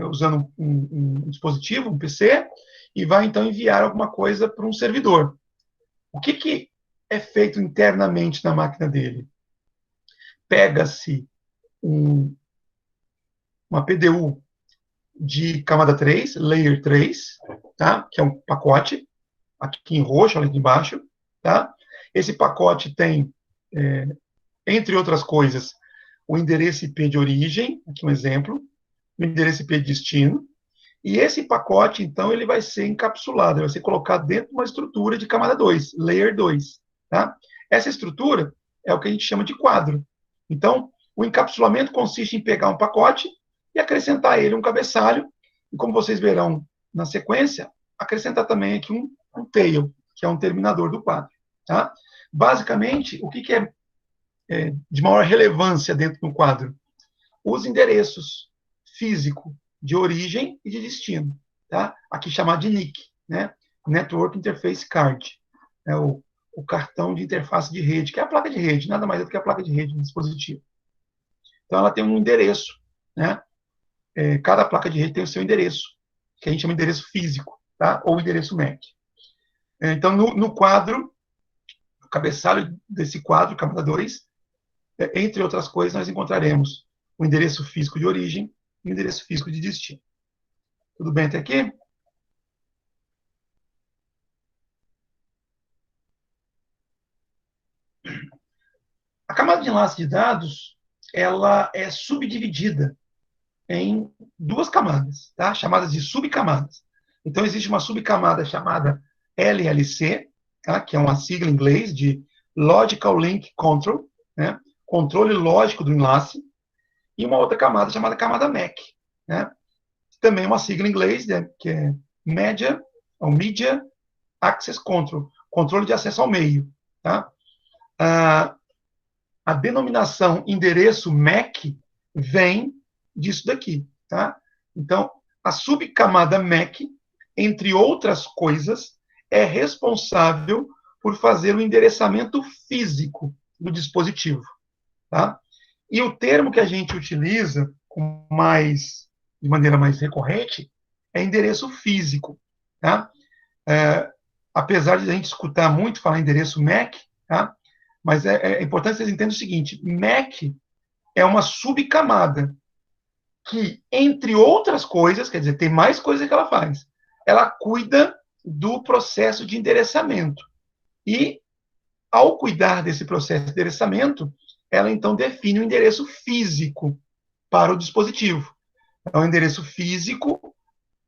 usando um dispositivo, um PC, e vai, então, enviar alguma coisa para um servidor. O que é feito internamente na máquina dele? Pega-se uma PDU de camada 3, layer 3, tá? Que é um pacote, aqui em roxo, ali embaixo. Tá? Esse pacote tem, entre outras coisas, o endereço IP de origem, aqui um exemplo, o endereço IP de destino, e esse pacote, então, ele vai ser encapsulado, ele vai ser colocado dentro de uma estrutura de camada 2, layer 2. Tá? Essa estrutura é o que a gente chama de quadro. Então, o encapsulamento consiste em pegar um pacote e acrescentar a ele um cabeçalho, e como vocês verão na sequência, acrescentar também aqui um tail, que é um terminador do quadro. Tá? Basicamente, o que é de maior relevância dentro do quadro? Os endereços físico de origem e de destino. Tá? Aqui chamado de NIC, né? Network Interface Card. É o cartão de interface de rede, que é a placa de rede, nada mais é do que a placa de rede do dispositivo. Então, ela tem um endereço, né? Cada placa de rede tem o seu endereço, que a gente chama de endereço físico, tá? Ou endereço MAC. Então, no quadro, no cabeçalho desse quadro, camada 2, entre outras coisas, nós encontraremos o endereço físico de origem e o endereço físico de destino. Tudo bem até aqui? A camada de enlace de dados, ela é subdividida em duas camadas, tá? Chamadas de subcamadas. Então, existe uma subcamada chamada LLC, tá? Que é uma sigla em inglês de Logical Link Control, né? Controle lógico do enlace, e uma outra camada chamada camada MAC, né? Também é uma sigla em inglês, né? Que é Media Access Control, controle de acesso ao meio, tá? A denominação endereço MAC vem disso daqui, tá? Então, a subcamada MAC, entre outras coisas, é responsável por fazer o endereçamento físico do dispositivo, tá? E o termo que a gente utiliza de maneira mais recorrente é endereço físico, tá? Apesar de a gente escutar muito falar endereço MAC, tá? Mas é importante vocês entenderem o seguinte: MAC é uma subcamada que, entre outras coisas, quer dizer, tem mais coisas que ela faz, ela cuida do processo de endereçamento. E, ao cuidar desse processo de endereçamento, ela, então, define o endereço físico para o dispositivo. É um endereço físico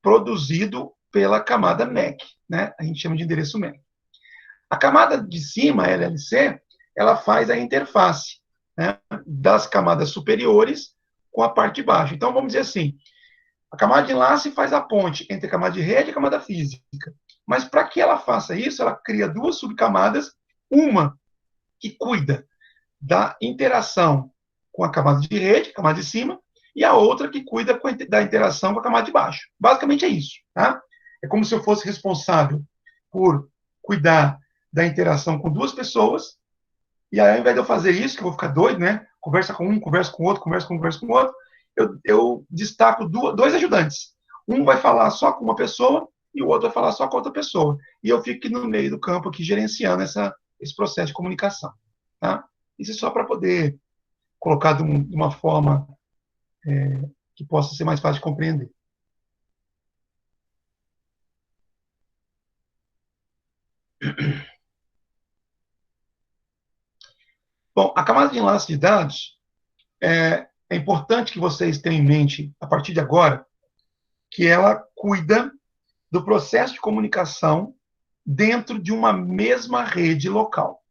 produzido pela camada MAC, né? A gente chama de endereço MAC. A camada de cima, a LLC, ela faz a interface, né, das camadas superiores com a parte de baixo. Então, vamos dizer assim, a camada de enlace faz a ponte entre a camada de rede e a camada física. Mas, para que ela faça isso, ela cria duas subcamadas, uma que cuida da interação com a camada de rede, a camada de cima, e a outra que cuida da interação com a camada de baixo. Basicamente é isso, tá? É como se eu fosse responsável por cuidar da interação com duas pessoas, e aí, ao invés de eu fazer isso, que eu vou ficar doido, né? Conversa com um, conversa com outro, conversa com o outro, eu destaco dois ajudantes. Um vai falar só com uma pessoa e o outro vai falar só com outra pessoa. E eu fico aqui no meio do campo, aqui, gerenciando esse processo de comunicação, tá? Isso é só para poder colocar de uma forma que possa ser mais fácil de compreender. Bom, a camada de enlace de dados é importante que vocês tenham em mente, a partir de agora, que ela cuida do processo de comunicação dentro de uma mesma rede local.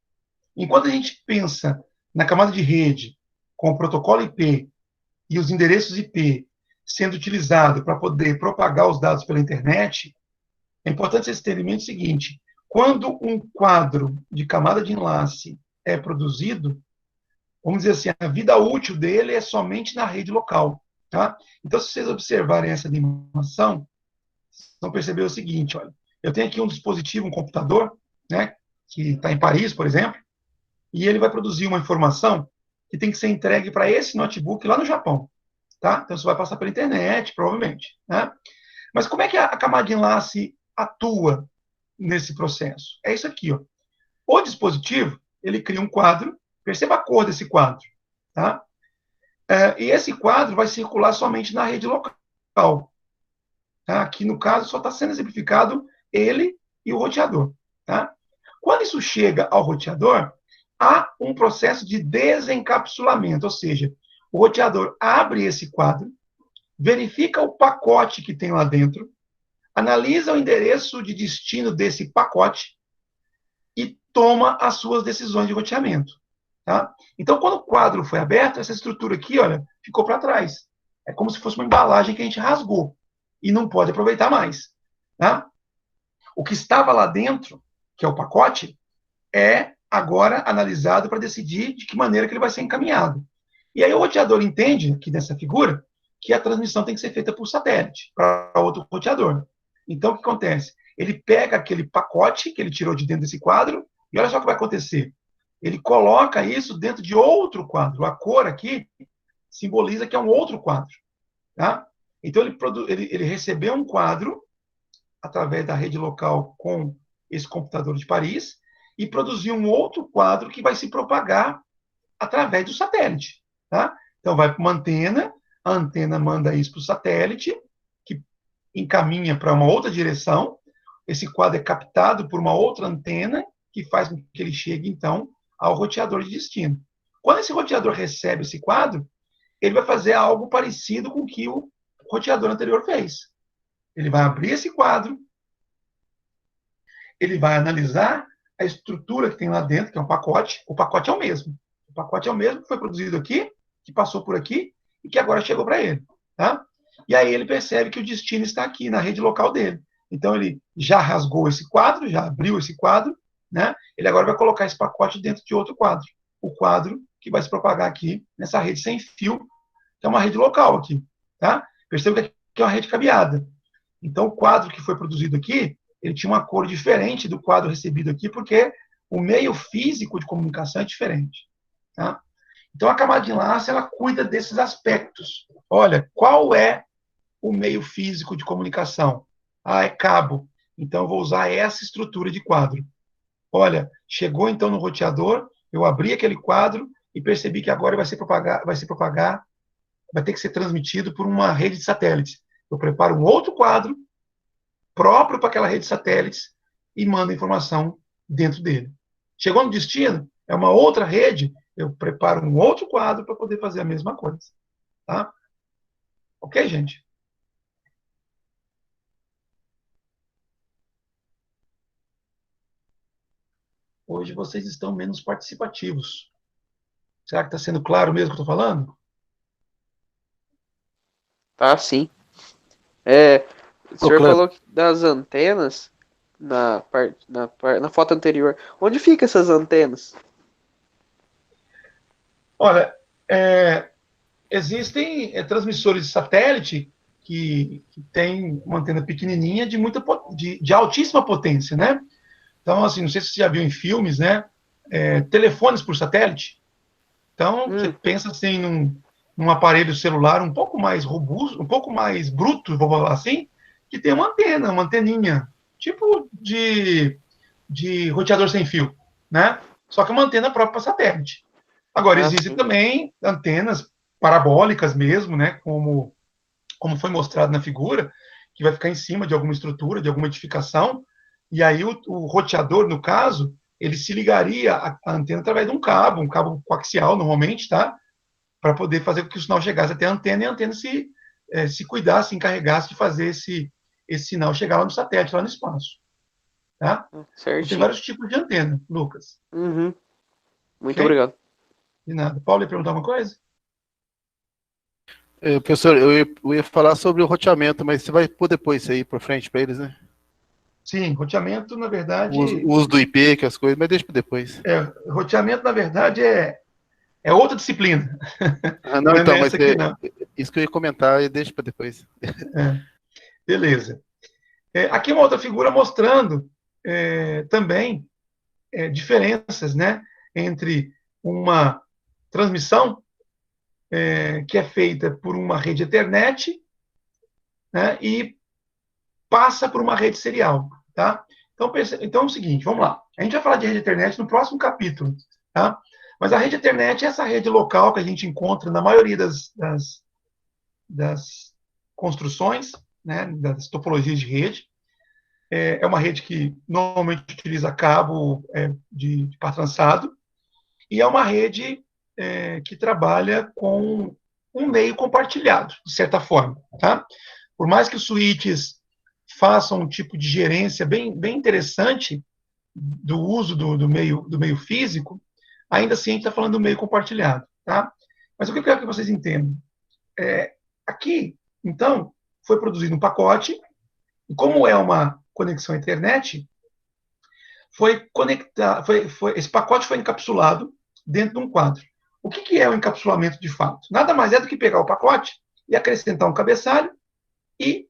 Enquanto a gente pensa na camada de rede com o protocolo IP e os endereços IP sendo utilizados para poder propagar os dados pela internet, é importante vocês terem em mente o seguinte: quando um quadro de camada de enlace é produzido, vamos dizer assim, a vida útil dele é somente na rede local, tá? Então, se vocês observarem essa animação, vocês vão perceber o seguinte: olha, eu tenho aqui um dispositivo, um computador, né, que está em Paris, por exemplo, e ele vai produzir uma informação que tem que ser entregue para esse notebook lá no Japão, tá? Então, isso vai passar pela internet, provavelmente, né? Mas como é que a camada de enlace atua nesse processo? É isso aqui, ó. O dispositivo, ele cria um quadro, perceba a cor desse quadro, tá? E esse quadro vai circular somente na rede local. Tá? Aqui, no caso, só está sendo exemplificado ele e o roteador, tá? Quando isso chega ao roteador, há um processo de desencapsulamento, ou seja, o roteador abre esse quadro, verifica o pacote que tem lá dentro, analisa o endereço de destino desse pacote e toma as suas decisões de roteamento, tá? Então, quando o quadro foi aberto, essa estrutura aqui, olha, ficou para trás. É como se fosse uma embalagem que a gente rasgou e não pode aproveitar mais, tá? O que estava lá dentro, que é o pacote, é agora analisado para decidir de que maneira que ele vai ser encaminhado. E aí o roteador entende, aqui nessa figura, que a transmissão tem que ser feita por satélite, para outro roteador. Então, o que acontece? Ele pega aquele pacote que ele tirou de dentro desse quadro, e olha só o que vai acontecer. Ele coloca isso dentro de outro quadro. A cor aqui simboliza que é um outro quadro, tá? Então, ele recebeu um quadro através da rede local com esse computador de Paris e produziu um outro quadro que vai se propagar através do satélite, tá? Então, vai para uma antena, a antena manda isso para o satélite, que encaminha para uma outra direção, esse quadro é captado por uma outra antena, que faz com que ele chegue, então, ao roteador de destino. Quando esse roteador recebe esse quadro, ele vai fazer algo parecido com o que o roteador anterior fez. Ele vai abrir esse quadro, ele vai analisar a estrutura que tem lá dentro, que é um pacote. O pacote é o mesmo. O pacote é o mesmo que foi produzido aqui, que passou por aqui e que agora chegou para ele. Tá? E aí ele percebe que o destino está aqui, na rede local dele. Então ele já rasgou esse quadro, já abriu esse quadro, né? Ele agora vai colocar esse pacote dentro de outro quadro. O quadro que vai se propagar aqui nessa rede sem fio, que é uma rede local aqui. Tá? Perceba que aqui é uma rede cabeada. Então o quadro que foi produzido aqui, ele tinha uma cor diferente do quadro recebido aqui, porque o meio físico de comunicação é diferente. Tá? Então, a camada de enlace, ela cuida desses aspectos. Olha, qual é o meio físico de comunicação? Ah, é cabo. Então, eu vou usar essa estrutura de quadro. Olha, chegou então no roteador, eu abri aquele quadro e percebi que agora vai ter que ser transmitido por uma rede de satélites. Eu preparo um outro quadro próprio para aquela rede de satélites e mando a informação dentro dele. Chegou no destino, é uma outra rede, eu preparo um outro quadro para poder fazer a mesma coisa. Tá? Ok, gente? Hoje vocês estão menos participativos. Será que está sendo claro mesmo o que eu estou falando? Tá, sim. O senhor Cleber. falou das antenas na foto anterior. Onde ficam essas antenas? Olha, existem transmissores de satélite que têm uma antena pequenininha de altíssima potência, né? Então, assim, não sei se você já viu em filmes, né? Telefones por satélite. Então, você pensa assim num aparelho celular um pouco mais robusto, um pouco mais bruto, vou falar assim, que tem uma antena, uma anteninha, tipo de roteador sem fio, né? Só que uma antena própria para satélite. Agora, existem também antenas parabólicas mesmo, né? Como foi mostrado na figura, que vai ficar em cima de alguma estrutura, de alguma edificação, e aí o roteador, no caso, ele se ligaria à antena através de um cabo coaxial, normalmente, tá? Para poder fazer com que o sinal chegasse até a antena e a antena se cuidasse, se encarregasse de fazer esse sinal chegar lá no satélite, lá no espaço. Tá? Então, tem vários tipos de antena, Lucas. Muito Ok? obrigado. De nada. Paulo, ia perguntar uma coisa? Professor, eu ia falar sobre o roteamento, mas você vai pôr depois isso aí para frente para eles, né? Sim, roteamento, na verdade... O uso do IP, que as coisas, mas deixa para depois. Roteamento, na verdade, é outra disciplina. Não, então, mas aqui, não. Isso que eu ia comentar e deixa para depois. Beleza. Aqui uma outra figura mostrando também diferenças, né, entre uma transmissão que é feita por uma rede Ethernet, né, e passa por uma rede serial. Tá? Então é o seguinte, vamos lá. A gente vai falar de rede Ethernet no próximo capítulo. Tá? Mas a rede Ethernet é essa rede local que a gente encontra na maioria das construções, né, das topologias de rede. É uma rede que normalmente utiliza cabo de par trançado, e é uma rede que trabalha com um meio compartilhado, de certa forma. Tá? Por mais que os switches façam um tipo de gerência bem interessante do uso do meio físico, ainda assim a gente está falando do meio compartilhado. Tá? Mas o que eu quero que vocês entendam? Aqui, então, foi produzido um pacote, e como é uma conexão à internet, esse pacote foi encapsulado dentro de um quadro. O que é o encapsulamento de fato? Nada mais é do que pegar o pacote e acrescentar um cabeçalho e,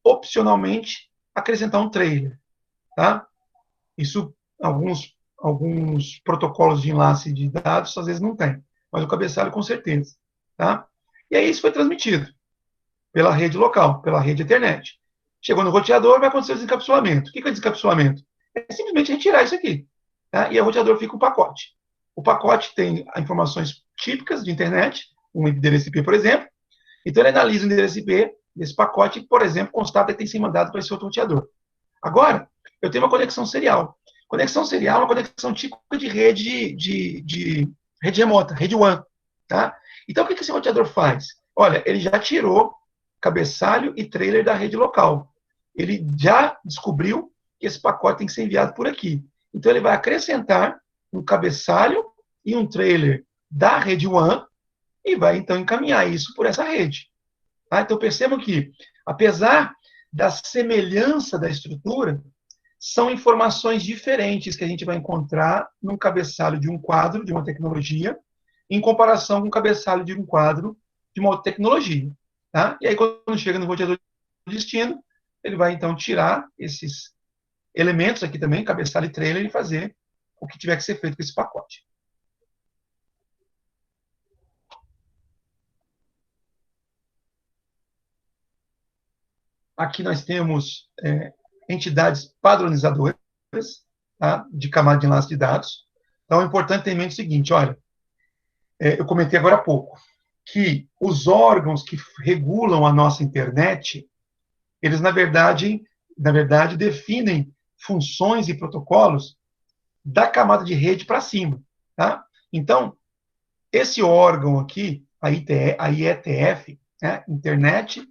opcionalmente, acrescentar um trailer. Tá? Isso, alguns protocolos de enlace de dados, às vezes não tem, mas o cabeçalho com certeza. Tá? E aí isso foi transmitido pela rede local, pela rede Ethernet. Chegou no roteador, vai acontecer o desencapsulamento. O que é o desencapsulamento? É simplesmente retirar isso aqui. Tá? E o roteador fica um pacote. O pacote tem informações típicas de internet, um endereço IP, por exemplo. Então, ele analisa o endereço IP desse pacote e, por exemplo, constata que tem que ser mandado para esse outro roteador. Agora, eu tenho uma conexão serial. Conexão serial é uma conexão típica de rede rede remota, rede WAN, tá? Então, o que esse roteador faz? Olha, ele já tirou cabeçalho e trailer da rede local. Ele já descobriu que esse pacote tem que ser enviado por aqui. Então, ele vai acrescentar um cabeçalho e um trailer da rede WAN e vai, então, encaminhar isso por essa rede. Tá? Então, percebam que, apesar da semelhança da estrutura, são informações diferentes que a gente vai encontrar num cabeçalho de um quadro, de uma tecnologia, em comparação com o cabeçalho de um quadro de uma outra tecnologia. Tá? E aí, quando chega no roteador de destino, ele vai, então, tirar esses elementos aqui também, cabeçalho e trailer, e fazer o que tiver que ser feito com esse pacote. Aqui nós temos entidades padronizadoras, tá, de camada de enlace de dados. Então, é importante ter em mente o seguinte, olha, eu comentei agora há pouco, que os órgãos que regulam a nossa internet, eles, na verdade, definem funções e protocolos da camada de rede para cima. Tá? Então, esse órgão aqui, a IETF, né, Internet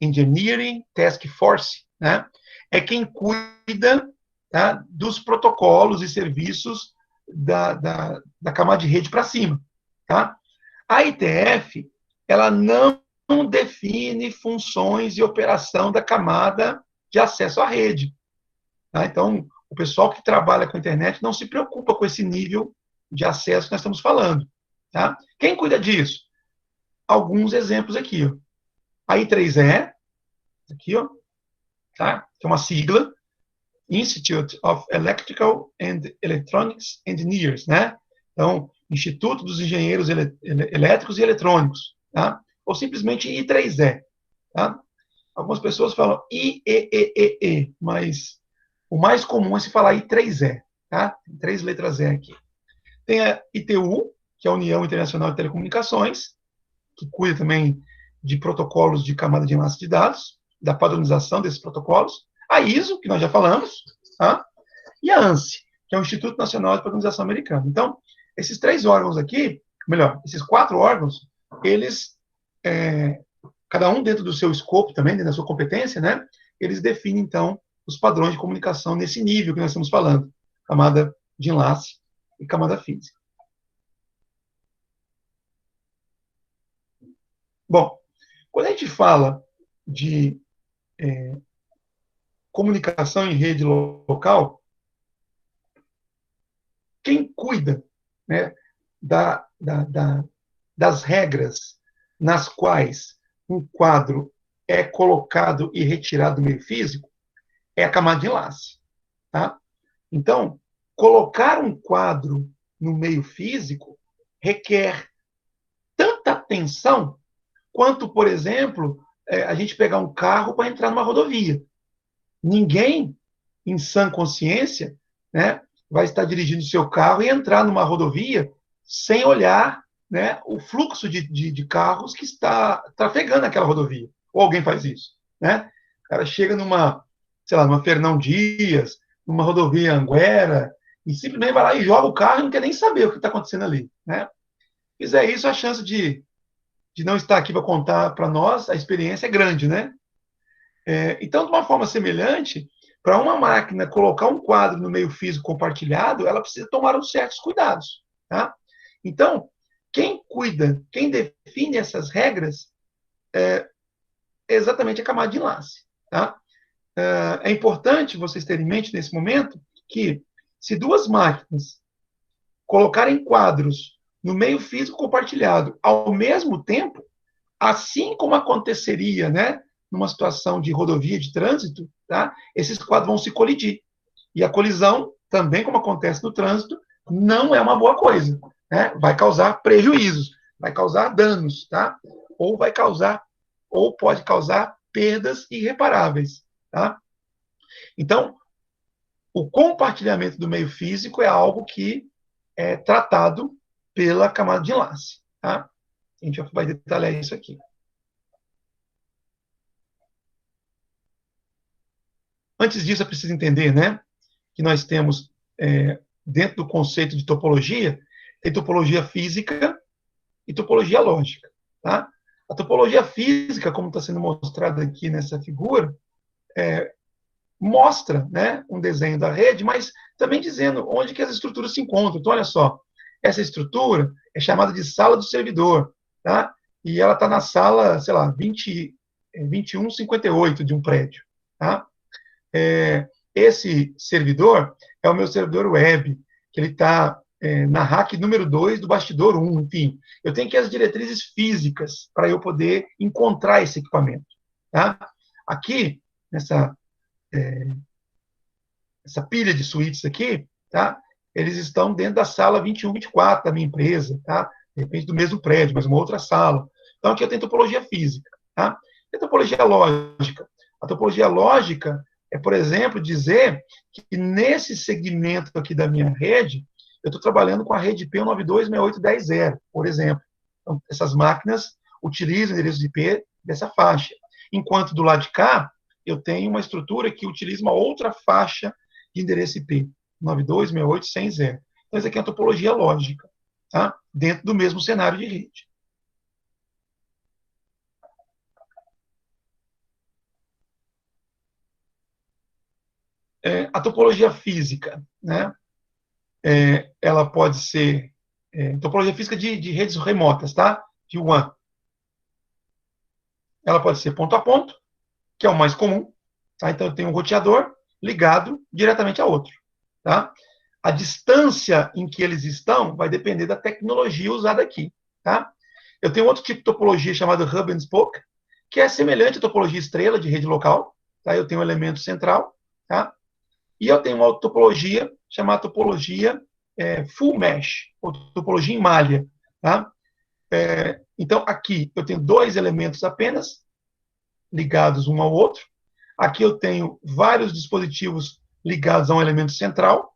Engineering Task Force, né, é quem cuida, tá, dos protocolos e serviços da camada de rede para cima. Tá? A IETF, ela não define funções e operação da camada de acesso à rede. Tá? Então, o pessoal que trabalha com a internet não se preocupa com esse nível de acesso que nós estamos falando. Tá? Quem cuida disso? Alguns exemplos aqui. Ó. A I3E, aqui, ó, tá? Que é uma sigla, Institute of Electrical and Electronics Engineers, né? Então, Instituto dos Engenheiros Elétricos e Eletrônicos, tá? Ou simplesmente I3E, tá? Algumas pessoas falam IEEE, mas o mais comum é se falar I3E, tá? Tem 3 letras E aqui. Tem a ITU, que é a União Internacional de Telecomunicações, que cuida também de protocolos de camada de enlace de dados, da padronização desses protocolos. A ISO, que nós já falamos, tá? E a ANSI, que é o Instituto Nacional de Padronização Americano. Então, esses 3 órgãos aqui, melhor, esses 4 órgãos, eles, cada um dentro do seu escopo também, dentro da sua competência, né? Eles definem, então, os padrões de comunicação nesse nível que nós estamos falando, camada de enlace e camada física. Bom, quando a gente fala de comunicação em rede local, quem cuida, né, das regras nas quais um quadro é colocado e retirado do meio físico é a camada de enlace. Tá? Então, colocar um quadro no meio físico requer tanta atenção quanto, por exemplo, a gente pegar um carro para entrar numa rodovia. Ninguém, em sã consciência, né, vai estar dirigindo o seu carro e entrar numa rodovia sem olhar, né, o fluxo de carros que está trafegando aquela rodovia. Ou alguém faz isso. Né? O cara chega numa, sei lá, numa Fernão Dias, numa rodovia Anguera, e simplesmente vai lá e joga o carro e não quer nem saber o que está acontecendo ali. Né? Se fizer isso, a chance de não estar aqui para contar para nós, a experiência é grande, né? Então, de uma forma semelhante, para uma máquina colocar um quadro no meio físico compartilhado, ela precisa tomar uns certos cuidados. Tá? Então, quem cuida, quem define essas regras é exatamente a camada de enlace. Tá? É importante vocês terem em mente nesse momento que se 2 máquinas colocarem quadros no meio físico compartilhado ao mesmo tempo, assim como aconteceria, né, numa situação de rodovia de trânsito, tá, esses quadros vão se colidir. E a colisão, também como acontece no trânsito, não é uma boa coisa. Né? Vai causar prejuízos, vai causar danos, tá? Ou pode causar perdas irreparáveis. Tá? Então, o compartilhamento do meio físico é algo que é tratado pela camada de enlace. Tá? A gente vai detalhar isso aqui. Antes disso, é preciso entender, né, que nós temos, dentro do conceito de topologia, tem topologia física e topologia lógica. Tá? A topologia física, como está sendo mostrado aqui nessa figura, mostra, né, um desenho da rede, mas também dizendo onde que as estruturas se encontram. Então, olha só, essa estrutura é chamada de sala do servidor, tá? E ela está na sala, sei lá, 2158 de um prédio, tá? Esse servidor é o meu servidor web, que ele está na rack número 2 do bastidor 1, enfim. Eu tenho aqui as diretrizes físicas para eu poder encontrar esse equipamento, tá? Aqui, essa pilha de suítes aqui, tá? Eles estão dentro da sala 2124 da minha empresa, tá? De repente do mesmo prédio, mas uma outra sala. Então, aqui eu tenho topologia física, tá? E a topologia lógica? A topologia lógica é, por exemplo, dizer que nesse segmento aqui da minha rede, eu estou trabalhando com a rede IP 192.68.10.0, por exemplo. Então, essas máquinas utilizam o endereço de IP dessa faixa. Enquanto do lado de cá, eu tenho uma estrutura que utiliza uma outra faixa de endereço IP, 92.68.100.0. Então, isso aqui é a topologia lógica, tá? Dentro do mesmo cenário de rede. A topologia física, né? Ela pode ser topologia física de redes remotas, tá? De WAN. Ela pode ser ponto a ponto, que é o mais comum, tá? Então eu tenho um roteador ligado diretamente a outro, tá? A distância em que eles estão vai depender da tecnologia usada aqui, tá? Eu tenho outro tipo de topologia chamado Hub and Spoke, que é semelhante à topologia estrela de rede local, tá? Eu tenho um elemento central, tá? E eu tenho uma outra topologia chamada topologia full mesh, ou topologia em malha, tá? Então, aqui eu tenho dois elementos apenas, ligados um ao outro. Aqui eu tenho vários dispositivos ligados a um elemento central.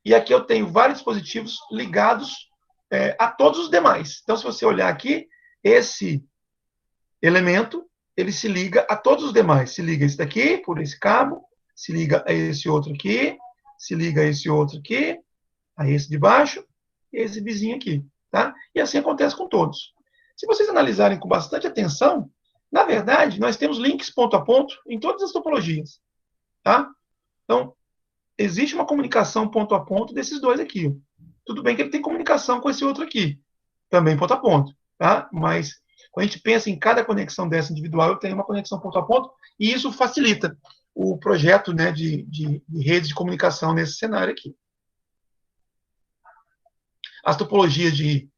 E aqui eu tenho vários dispositivos ligados a todos os demais. Então, se você olhar aqui, esse elemento, ele se liga a todos os demais. Se liga esse daqui, por esse cabo, se liga a esse outro aqui, se liga a esse outro aqui, a esse de baixo, e esse vizinho aqui, tá? E assim acontece com todos. Se vocês analisarem com bastante atenção, na verdade, nós temos links ponto a ponto em todas as topologias, tá? Então, existe uma comunicação ponto a ponto desses dois aqui. Tudo bem que ele tem comunicação com esse outro aqui, também ponto a ponto, tá? Mas quando a gente pensa em cada conexão dessa individual, eu tenho uma conexão ponto a ponto, e isso facilita o projeto, né, de redes de comunicação nesse cenário aqui. As topologias de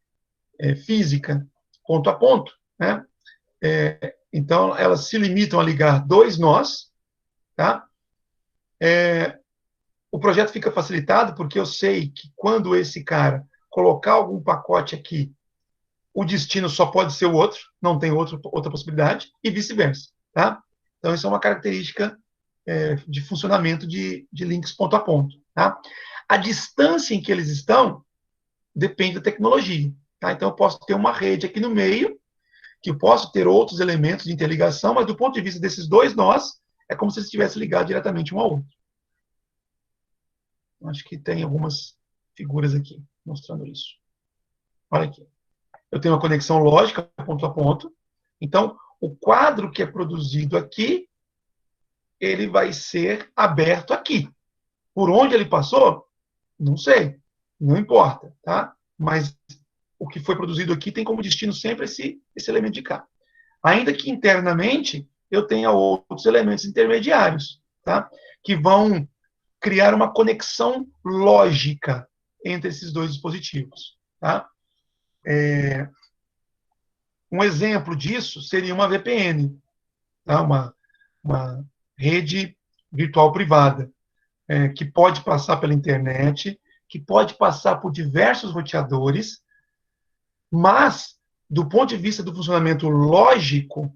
física ponto a ponto, né? Então, elas se limitam a ligar dois nós, tá? O projeto fica facilitado porque eu sei que quando esse cara colocar algum pacote aqui, o destino só pode ser o outro, não tem outra possibilidade, e vice-versa, tá? Então, isso é uma característica de funcionamento de links ponto a ponto, tá? A distância em que eles estão depende da tecnologia, tá? Então, eu posso ter uma rede aqui no meio, que eu posso ter outros elementos de interligação, mas do ponto de vista desses dois nós, é como se eles estivessem ligados diretamente um ao outro. Acho que tem algumas figuras aqui mostrando isso. Olha aqui. Eu tenho uma conexão lógica ponto a ponto. Então, o quadro que é produzido aqui, ele vai ser aberto aqui. Por onde ele passou? Não sei. Não importa, tá? Mas o que foi produzido aqui tem como destino sempre esse elemento de cá. Ainda que internamente eu tenha outros elementos intermediários, tá? Que vão criar uma conexão lógica entre esses dois dispositivos, tá? Um exemplo disso seria uma VPN, tá? Uma rede virtual privada, que pode passar pela internet, que pode passar por diversos roteadores, mas, do ponto de vista do funcionamento lógico,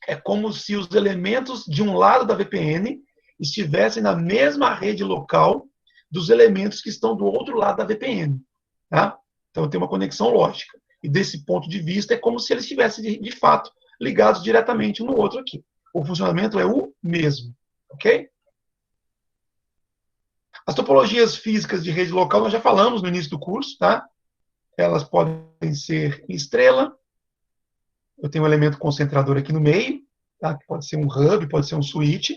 é como se os elementos de um lado da VPN estivessem na mesma rede local dos elementos que estão do outro lado da VPN. Tá? Então, tem uma conexão lógica. E, desse ponto de vista, é como se eles estivessem, de fato, ligados diretamente um no outro aqui. O funcionamento é o mesmo. Ok? As topologias físicas de rede local nós já falamos no início do curso, tá? elas podem ser em estrela. Eu tenho um elemento concentrador aqui no meio, tá? Que pode ser um hub, pode ser um switch.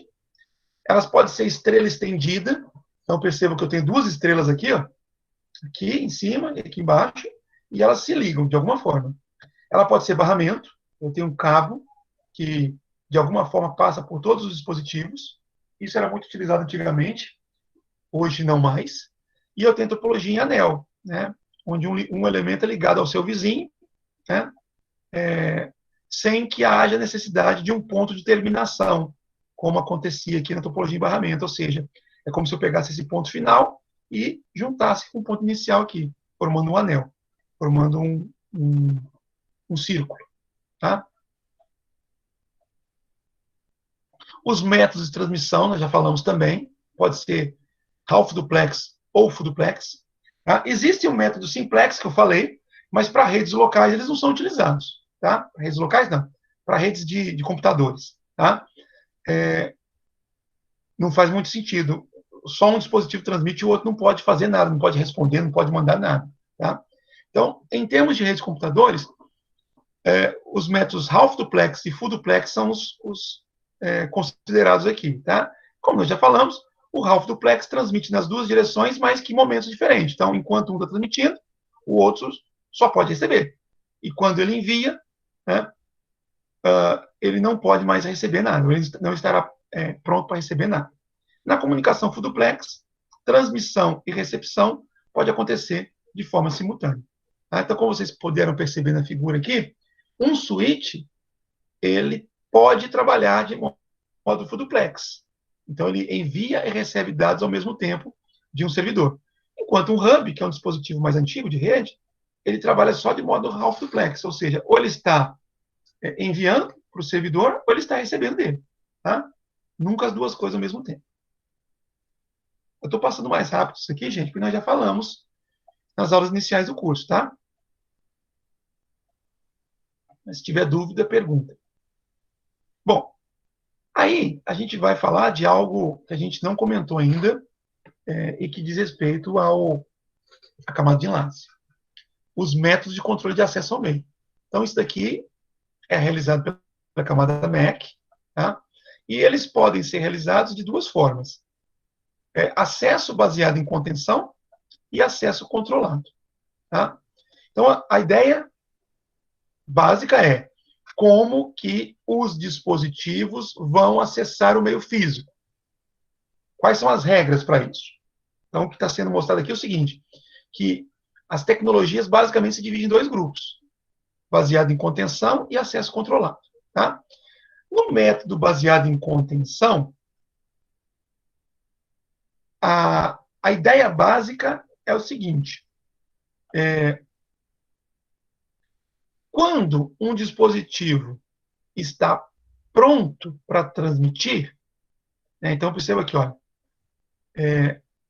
Elas podem ser estrela estendida. Então, perceba que eu tenho duas estrelas aqui, ó, aqui em cima e aqui embaixo, e elas se ligam de alguma forma. Ela pode ser barramento. Eu tenho um cabo que, de alguma forma, passa por todos os dispositivos. Isso era muito utilizado antigamente, hoje não mais. E eu tenho topologia em anel, né? Onde um elemento é ligado ao seu vizinho, né? Sem que haja necessidade de um ponto de terminação, como acontecia aqui na topologia em barramento. Ou seja, é como se eu pegasse esse ponto final e juntasse com o ponto inicial aqui, formando um anel, formando um círculo. Tá? Os métodos de transmissão, nós já falamos também, pode ser half duplex ou full duplex. Tá? Existe um método simplex, que eu falei, mas para redes locais eles não são utilizados. Tá? Para redes locais, não. Para redes de computadores. Tá? Não faz muito sentido. Só um dispositivo transmite e o outro não pode fazer nada, não pode responder, não pode mandar nada. Tá? Então, em termos de redes de computadores, os métodos half duplex e full duplex são os considerados aqui. Tá? Como nós já falamos, o half duplex transmite nas duas direções, mas que momentos diferentes. Então, enquanto um está transmitindo, o outro só pode receber. E quando ele envia, né, ele não pode mais receber nada, ele não estará pronto para receber nada. Na comunicação full duplex, transmissão e recepção pode acontecer de forma simultânea. Tá? Então, como vocês puderam perceber na figura aqui, um switch, ele pode trabalhar de modo full duplex. Então, ele envia e recebe dados ao mesmo tempo de um servidor. Enquanto um hub, que é um dispositivo mais antigo de rede, ele trabalha só de modo half duplex, ou seja, ou ele está enviando para o servidor, ou ele está recebendo dele. Tá? Nunca as duas coisas ao mesmo tempo. Eu estou passando mais rápido isso aqui, gente, porque nós já falamos nas aulas iniciais do curso, tá? Mas se tiver dúvida, pergunta. Bom, aí a gente vai falar de algo que a gente não comentou ainda e que diz respeito à camada de enlace. Os métodos de controle de acesso ao meio. Então, isso daqui é realizado pela camada MAC, tá? E eles podem ser realizados de duas formas. Acesso baseado em contenção e acesso controlado. Tá? Então, a ideia básica é como que os dispositivos vão acessar o meio físico. Quais são as regras para isso? Então, o que está sendo mostrado aqui é o seguinte, que as tecnologias basicamente se dividem em dois grupos, baseado em contenção e acesso controlado. Tá? No método baseado em contenção, a ideia básica é o seguinte, quando um dispositivo está pronto para transmitir, então perceba aqui, olha,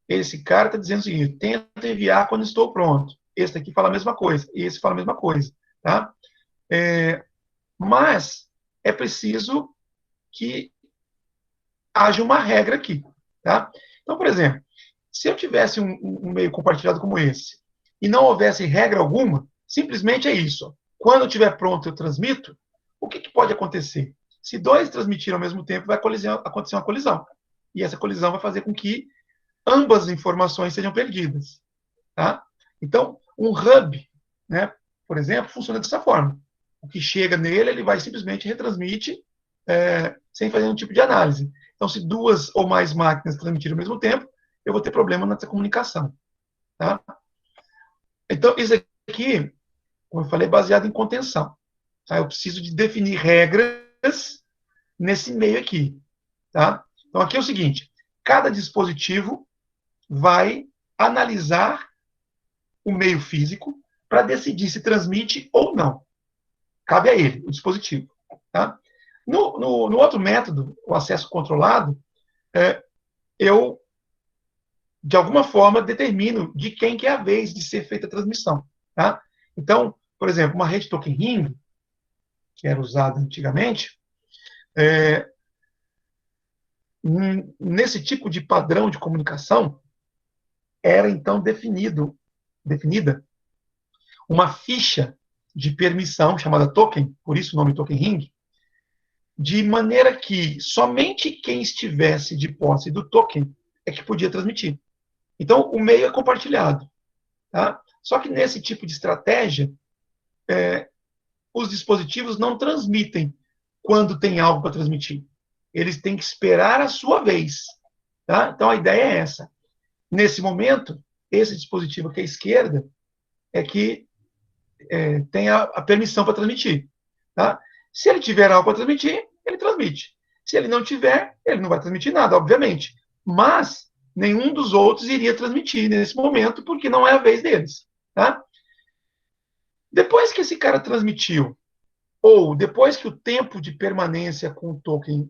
esse cara está dizendo o seguinte, tenta enviar quando estou pronto. Esse aqui fala a mesma coisa, e esse fala a mesma coisa. Tá? Mas é preciso que haja uma regra aqui. Tá? Então, por exemplo, se eu tivesse um meio compartilhado como esse, e não houvesse regra alguma, simplesmente é isso. Ó. Quando eu estiver pronto, eu transmito, o que pode acontecer? Se dois transmitirem ao mesmo tempo, vai acontecer uma colisão. E essa colisão vai fazer com que ambas as informações sejam perdidas. Tá? Então, um hub, né, por exemplo, funciona dessa forma. O que chega nele, ele vai simplesmente retransmite sem fazer nenhum tipo de análise. Então, se duas ou mais máquinas transmitirem ao mesmo tempo, eu vou ter problema nessa comunicação. Tá? Então, isso aqui, como eu falei, é baseado em contenção. Tá? Eu preciso de definir regras nesse meio aqui. Tá? Então, aqui é o seguinte, cada dispositivo vai analisar o meio físico para decidir se transmite ou não. Cabe a ele, o dispositivo. Tá? No outro método, o acesso controlado, eu, de alguma forma, determino de quem que é a vez de ser feita a transmissão. Tá? Então, por exemplo, uma rede token ring, que era usada antigamente, nesse tipo de padrão de comunicação, era então definida uma ficha de permissão, chamada token, por isso o nome token ring, de maneira que somente quem estivesse de posse do token é que podia transmitir. Então, o meio é compartilhado. Tá? Só que nesse tipo de estratégia, os dispositivos não transmitem quando tem algo para transmitir. Eles têm que esperar a sua vez. Tá? Então, a ideia é essa. Nesse momento, esse dispositivo aqui à esquerda é que tem a permissão para transmitir. Tá? Se ele tiver algo para transmitir, ele transmite. Se ele não tiver, ele não vai transmitir nada, obviamente. Mas nenhum dos outros iria transmitir nesse momento, porque não é a vez deles. Tá? Depois que esse cara transmitiu, ou depois que o tempo de permanência com o token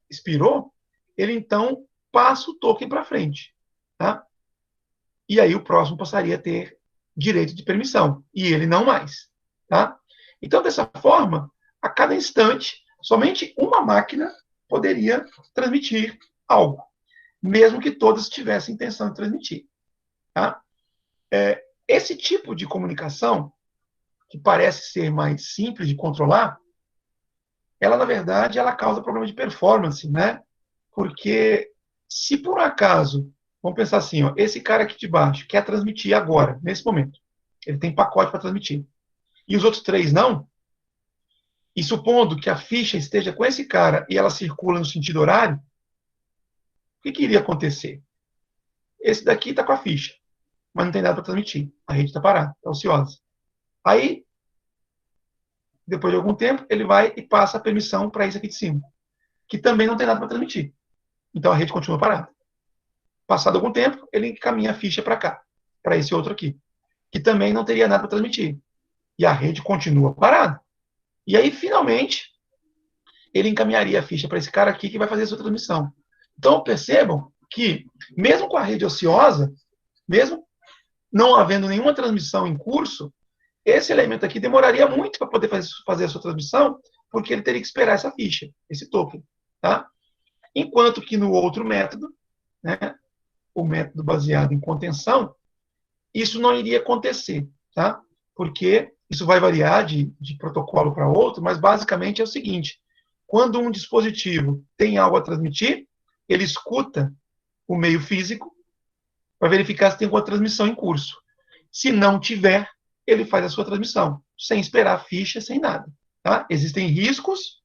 expirou, ele então passa o token para frente. Tá? E aí o próximo passaria a ter direito de permissão, e ele não mais. Tá? Então, dessa forma, a cada instante, somente uma máquina poderia transmitir algo, mesmo que todas tivessem intenção de transmitir. Tá? Esse tipo de comunicação, que parece ser mais simples de controlar, ela, na verdade, ela causa problema de performance, né? Porque se por acaso, vamos pensar assim, ó, esse cara aqui de baixo quer transmitir agora, nesse momento, ele tem pacote para transmitir, e os outros 3 não, e supondo que a ficha esteja com esse cara e ela circula no sentido horário, o que iria acontecer? Esse daqui está com a ficha, mas não tem nada para transmitir. A rede está parada, está ociosa. Aí, depois de algum tempo, ele vai e passa a permissão para esse aqui de cima, que também não tem nada para transmitir. Então, a rede continua parada. Passado algum tempo, ele encaminha a ficha para cá, para esse outro aqui, que também não teria nada para transmitir. E a rede continua parada. E aí, finalmente, ele encaminharia a ficha para esse cara aqui que vai fazer a sua transmissão. Então, percebam que, mesmo com a rede ociosa, mesmo não havendo nenhuma transmissão em curso, esse elemento aqui demoraria muito para poder fazer a sua transmissão, porque ele teria que esperar essa ficha, esse token. Tá? Enquanto que no outro método, né, o método baseado em contenção, isso não iria acontecer. Tá? Porque isso vai variar de protocolo para outro, mas basicamente é o seguinte: quando um dispositivo tem algo a transmitir, ele escuta o meio físico para verificar se tem alguma transmissão em curso. Se não tiver, ele faz a sua transmissão, sem esperar a ficha, sem nada. Tá? Existem riscos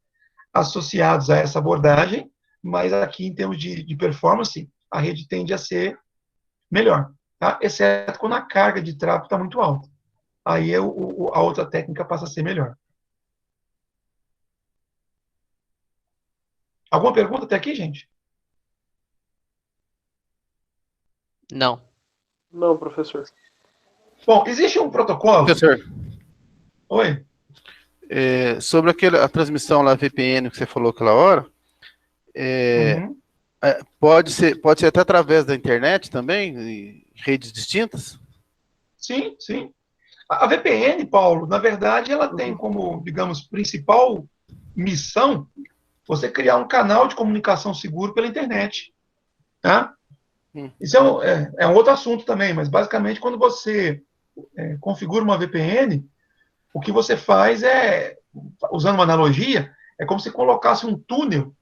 associados a essa abordagem, mas aqui, em termos de performance, a rede tende a ser melhor, tá? Exceto quando a carga de tráfego está muito alta. Aí a outra técnica passa a ser melhor. Alguma pergunta até aqui, gente? Não. Não, professor. Bom, existe um protocolo... Professor, Oi? sobre a transmissão lá VPN que você falou aquela hora, Uhum. pode ser até através da internet também, em redes distintas? Sim, sim. A VPN, Paulo, na verdade, ela tem como, digamos, principal missão você criar um canal de comunicação seguro pela internet. Tá? Isso é um outro assunto também, mas basicamente quando você configura uma VPN, o que você faz usando uma analogia, é como se colocasse um túnel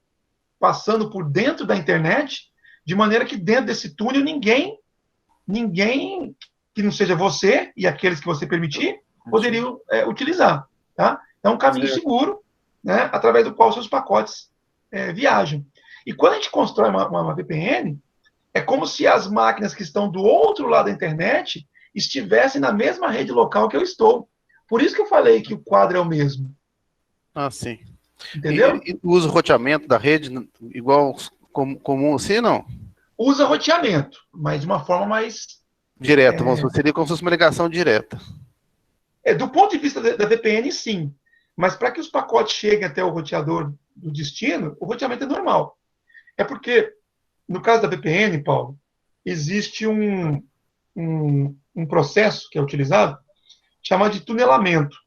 passando por dentro da internet, de maneira que dentro desse túnel ninguém que não seja você e aqueles que você permitir, poderiam utilizar. Tá? É um caminho seguro, né, através do qual seus pacotes viajam. E quando a gente constrói uma VPN, é como se as máquinas que estão do outro lado da internet estivessem na mesma rede local que eu estou. Por isso que eu falei que o quadro é o mesmo. Ah, sim. Entendeu? E usa o roteamento da rede igual comum assim, não? Usa roteamento, mas de uma forma mais... Direta, seria como se fosse uma ligação direta. Do ponto de vista da VPN, sim. Mas para que os pacotes cheguem até o roteador do destino, o roteamento é normal. É porque, no caso da VPN, Paulo, existe um processo que é utilizado chamado de tunelamento.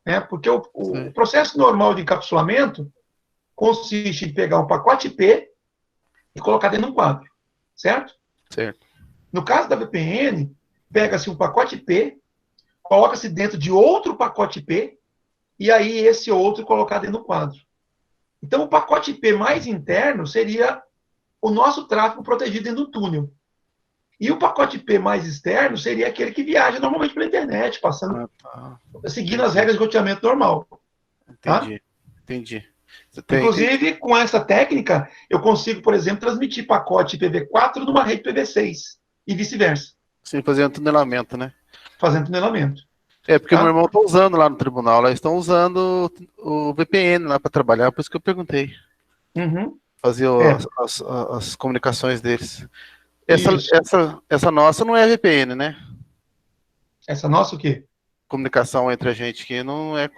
Né? Porque o processo normal de encapsulamento consiste em pegar um pacote IP e colocar dentro de um quadro. Certo? Certo. No caso da VPN, pega-se um pacote IP, coloca-se dentro de outro pacote IP, e aí esse outro colocado dentro do quadro. Então, o pacote IP mais interno seria o nosso tráfego protegido dentro do túnel. E o pacote IP mais externo seria aquele que viaja normalmente pela internet, passando, seguindo as regras de roteamento normal. Tá? Entendi. Inclusive, com essa técnica, eu consigo, por exemplo, transmitir pacote IPv4 numa rede IPv6 e vice-versa. Sim, fazendo tunelamento, né? Fazendo tunelamento. Porque Tá? meu irmão está usando lá no tribunal, lá estão usando o VPN lá para trabalhar, por isso que eu perguntei. Uhum. Fazer as comunicações deles. Isso. Essa nossa não é VPN, né? Essa nossa o quê? Comunicação entre a gente aqui não é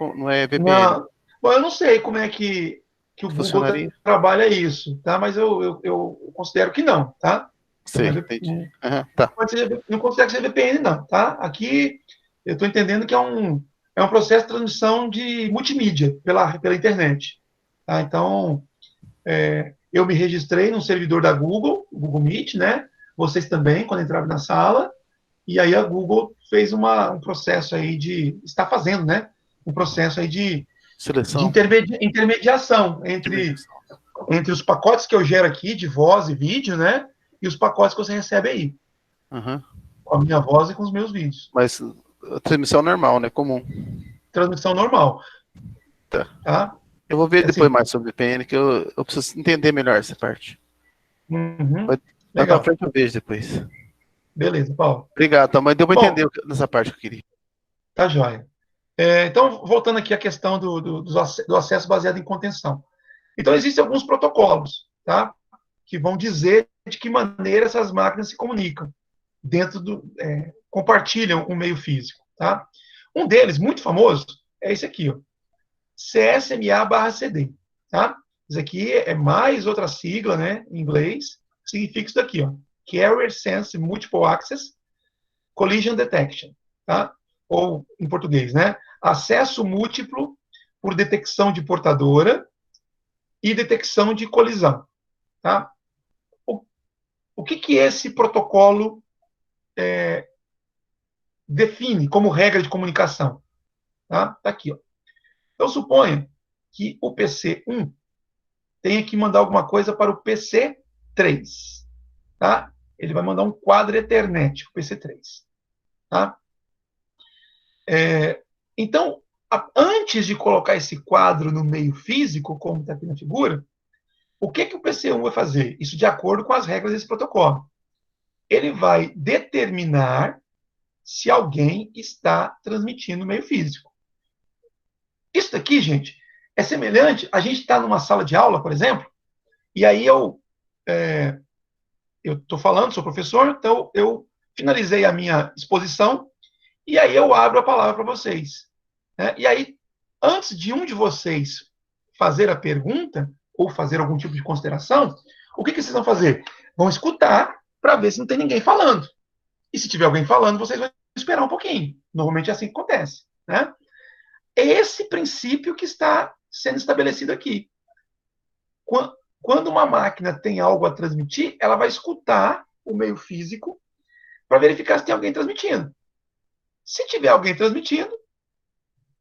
VPN. Não. Bom, eu não sei como é que o Google trabalha isso, tá? Mas eu considero que não, tá? Sim, entendi. Tá. Não considero que seja VPN, não, tá? Aqui eu estou entendendo que é um processo de transmissão de multimídia pela internet. Tá? Então, eu me registrei no servidor da Google, o Google Meet, né? Vocês também, quando entraram na sala, e aí a Google fez um processo aí está fazendo, né? Um processo aí de seleção, intermediação entre os pacotes que eu gero aqui, de voz e vídeo, né? E os pacotes que você recebe aí. Uhum. Com a minha voz e com os meus vídeos. Mas a transmissão normal, né? Comum. Transmissão normal. Tá? Eu vou ver depois mais sobre o VPN, que eu preciso entender melhor essa parte. Uhum. Mas pra frente eu vejo depois. Beleza, Paulo. Obrigado, mas deu para entender nessa parte que eu queria. Tá joia. Então, voltando aqui à questão do acesso baseado em contenção. Então, existem alguns protocolos, tá? Que vão dizer de que maneira essas máquinas se comunicam, compartilham um meio físico, tá? Um deles, muito famoso, é esse aqui, ó, CSMA/CD, tá? Isso aqui é mais outra sigla, né, em inglês, significa isso daqui, ó, Carrier Sense Multiple Access Collision Detection, tá? Ou, em português, né, acesso múltiplo por detecção de portadora e detecção de colisão, tá? O que esse protocolo define como regra de comunicação? Tá aqui, ó. Então, suponha que o PC1 tenha que mandar alguma coisa para o PC3, tá? Ele vai mandar um quadro Ethernet para o PC3, tá? Então, antes de colocar esse quadro no meio físico, como está aqui na figura, o que o PC1 vai fazer? Isso de acordo com as regras desse protocolo. Ele vai determinar se alguém está transmitindo no meio físico. Isso daqui, gente, é semelhante. A gente está numa sala de aula, por exemplo, e aí eu estou falando, sou professor, então eu finalizei a minha exposição e aí eu abro a palavra para vocês. Né? E aí, antes de um de vocês fazer a pergunta ou fazer algum tipo de consideração, o que vocês vão fazer? Vão escutar para ver se não tem ninguém falando. E se tiver alguém falando, vocês vão esperar um pouquinho. Normalmente é assim que acontece. Né? É esse princípio que está sendo estabelecido aqui. Quando uma máquina tem algo a transmitir, ela vai escutar o meio físico para verificar se tem alguém transmitindo. Se tiver alguém transmitindo,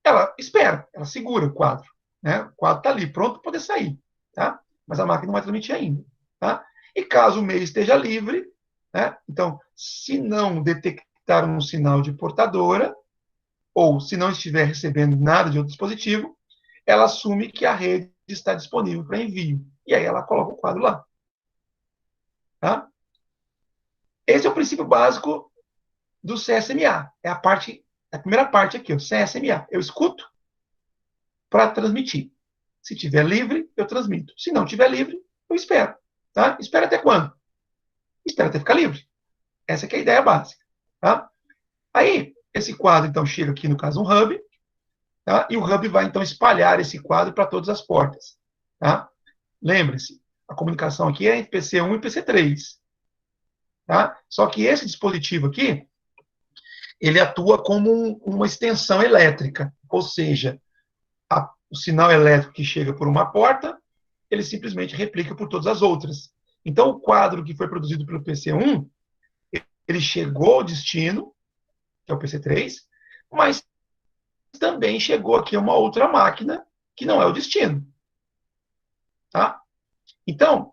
ela espera, ela segura o quadro. Né? O quadro está ali, pronto para poder sair. Tá? Mas a máquina não vai transmitir ainda. Tá? E caso o meio esteja livre, né? Então, se não detectar um sinal de portadora, ou se não estiver recebendo nada de outro dispositivo, ela assume que a rede está disponível para envio. E aí ela coloca o quadro lá. Tá? Esse é o princípio básico do CSMA. É a primeira parte aqui, o CSMA. Eu escuto para transmitir. Se tiver livre, eu transmito. Se não tiver livre, eu espero. Tá? Espera até quando? Espera até ficar livre. Essa é a ideia básica. Tá? Aí, esse quadro, então, chega aqui, no caso, um hub, tá? E o hub vai, então, espalhar esse quadro para todas as portas. Tá? Lembre-se, a comunicação aqui é entre PC1 e PC3. Tá? Só que esse dispositivo aqui, ele atua como uma extensão elétrica, ou seja, o sinal elétrico que chega por uma porta, ele simplesmente replica por todas as outras. Então, o quadro que foi produzido pelo PC1, ele chegou ao destino, que é o PC3, mas também chegou aqui uma outra máquina que não é o destino. Tá? Então,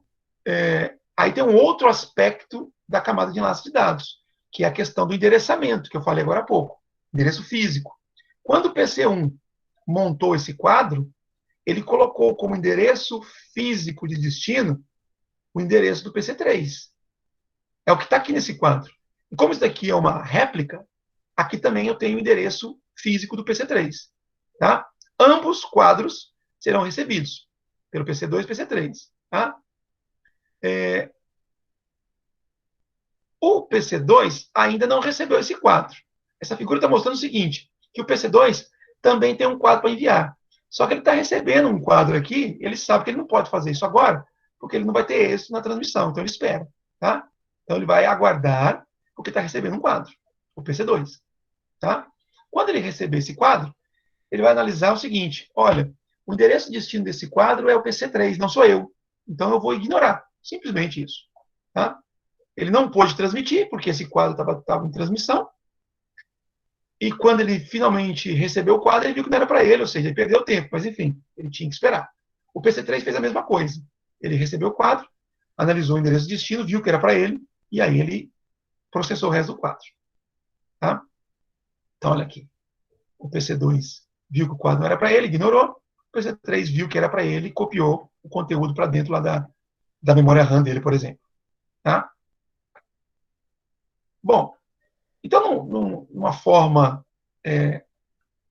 aí tem um outro aspecto da camada de enlace de dados, que é a questão do endereçamento, que eu falei agora há pouco, endereço físico. Quando o PC1 montou esse quadro, ele colocou como endereço físico de destino o endereço do PC3. É o que está aqui nesse quadro. E como isso daqui é uma réplica, aqui também eu tenho o endereço físico do PC3. Tá? Ambos quadros serão recebidos pelo PC2 e PC3. Tá? O PC2 ainda não recebeu esse quadro. Essa figura está mostrando o seguinte, que o PC2 também tem um quadro para enviar. Só que ele está recebendo um quadro aqui, ele sabe que ele não pode fazer isso agora, porque ele não vai ter êxito na transmissão, então ele espera. Tá? Então ele vai aguardar, porque está recebendo um quadro, o PC2. Tá? Quando ele receber esse quadro, ele vai analisar o seguinte, olha, o endereço de destino desse quadro é o PC3, não sou eu. Então eu vou ignorar, simplesmente isso. Tá? Ele não pôde transmitir, porque esse quadro estava em transmissão. E quando ele finalmente recebeu o quadro, ele viu que não era para ele, ou seja, ele perdeu tempo, mas enfim, ele tinha que esperar. O PC3 fez a mesma coisa. Ele recebeu o quadro, analisou o endereço de destino, viu que era para ele, e aí ele processou o resto do quadro. Tá? Então, olha aqui. O PC2 viu que o quadro não era para ele, ignorou. O PC3 viu que era para ele e copiou o conteúdo para dentro lá da memória RAM dele, por exemplo. Tá? Bom, então, numa forma...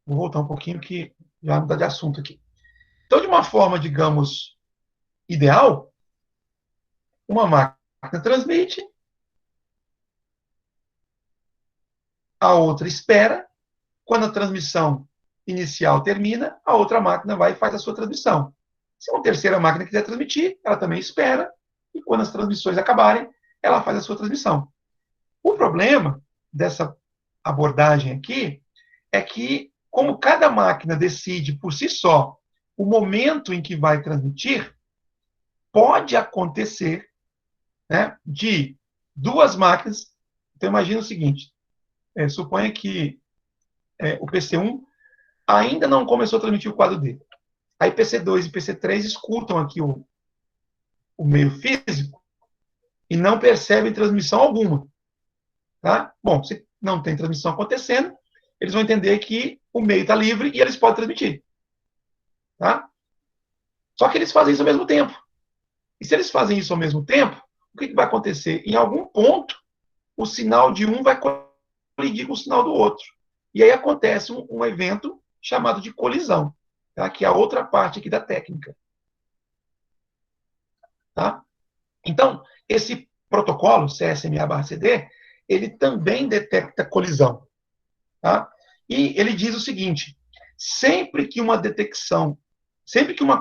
vou voltar um pouquinho que já muda de assunto aqui. Então, de uma forma, digamos, ideal, uma máquina transmite, a outra espera, quando a transmissão inicial termina, a outra máquina vai e faz a sua transmissão. Se uma terceira máquina quiser transmitir, ela também espera, e quando as transmissões acabarem, ela faz a sua transmissão. O problema dessa abordagem aqui é que, como cada máquina decide por si só o momento em que vai transmitir, pode acontecer, né, de duas máquinas. Então, imagina o seguinte, suponha que o PC1 ainda não começou a transmitir o quadro dele. Aí PC2 e PC3 escutam aqui o meio físico e não percebem transmissão alguma. Tá? Bom, se não tem transmissão acontecendo, eles vão entender que o meio está livre e eles podem transmitir. Tá? Só que eles fazem isso ao mesmo tempo. E se eles fazem isso ao mesmo tempo, o que vai acontecer? Em algum ponto, o sinal de um vai colidir com o sinal do outro. E aí acontece um evento chamado de colisão, tá? Que é a outra parte aqui da técnica. Tá? Então, esse protocolo, CSMA/CD, ele também detecta colisão. Tá? E ele diz o seguinte, sempre que uma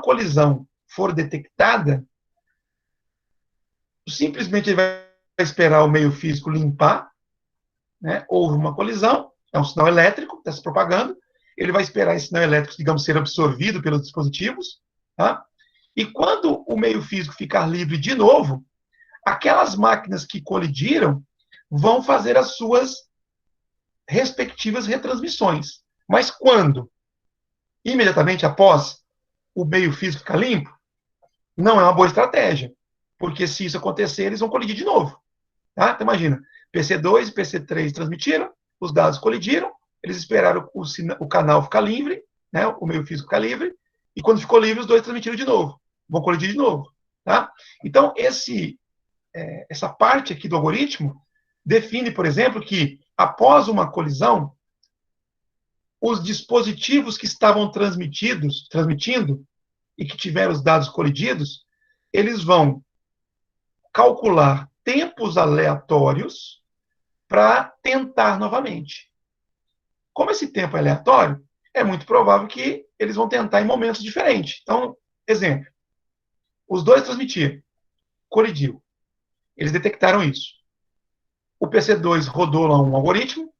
colisão for detectada, simplesmente ele vai esperar o meio físico limpar, né? Houve uma colisão, é um sinal elétrico, está se propagando, ele vai esperar esse sinal elétrico, digamos, ser absorvido pelos dispositivos, tá? E quando o meio físico ficar livre de novo, aquelas máquinas que colidiram vão fazer as suas respectivas retransmissões. Mas quando? Imediatamente após o meio físico ficar limpo? Não é uma boa estratégia, porque se isso acontecer, eles vão colidir de novo. Tá? Então, imagina, PC2 e PC3 transmitiram, os dados colidiram, eles esperaram o canal ficar livre, né, o meio físico ficar livre, e quando ficou livre, os dois transmitiram de novo, vão colidir de novo. Tá? Então, essa parte aqui do algoritmo define, por exemplo, que após uma colisão, os dispositivos que estavam transmitindo e que tiveram os dados colididos, eles vão calcular tempos aleatórios para tentar novamente. Como esse tempo é aleatório, é muito provável que eles vão tentar em momentos diferentes. Então, exemplo, os dois transmitiram, colidiu. Eles detectaram isso. O PC2 rodou lá um algoritmo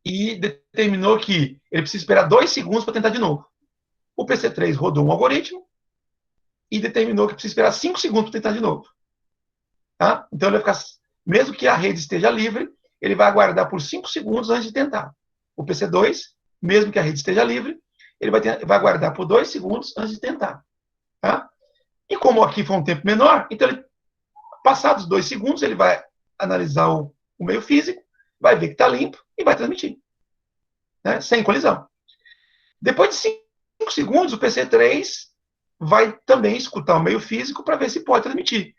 e determinou que ele precisa esperar 2 segundos para tentar de novo. O PC3 rodou um algoritmo e determinou que precisa esperar 5 segundos para tentar de novo. Tá? Então, ele vai ficar, mesmo que a rede esteja livre, ele vai aguardar por 5 segundos antes de tentar. O PC2, mesmo que a rede esteja livre, ele vai aguardar por 2 segundos antes de tentar. Tá? E como aqui foi um tempo menor, então, passados 2 segundos, ele vai analisar o meio físico, vai ver que está limpo e vai transmitir. Né? Sem colisão. Depois de 5 segundos, o PC3 vai também escutar o meio físico para ver se pode transmitir.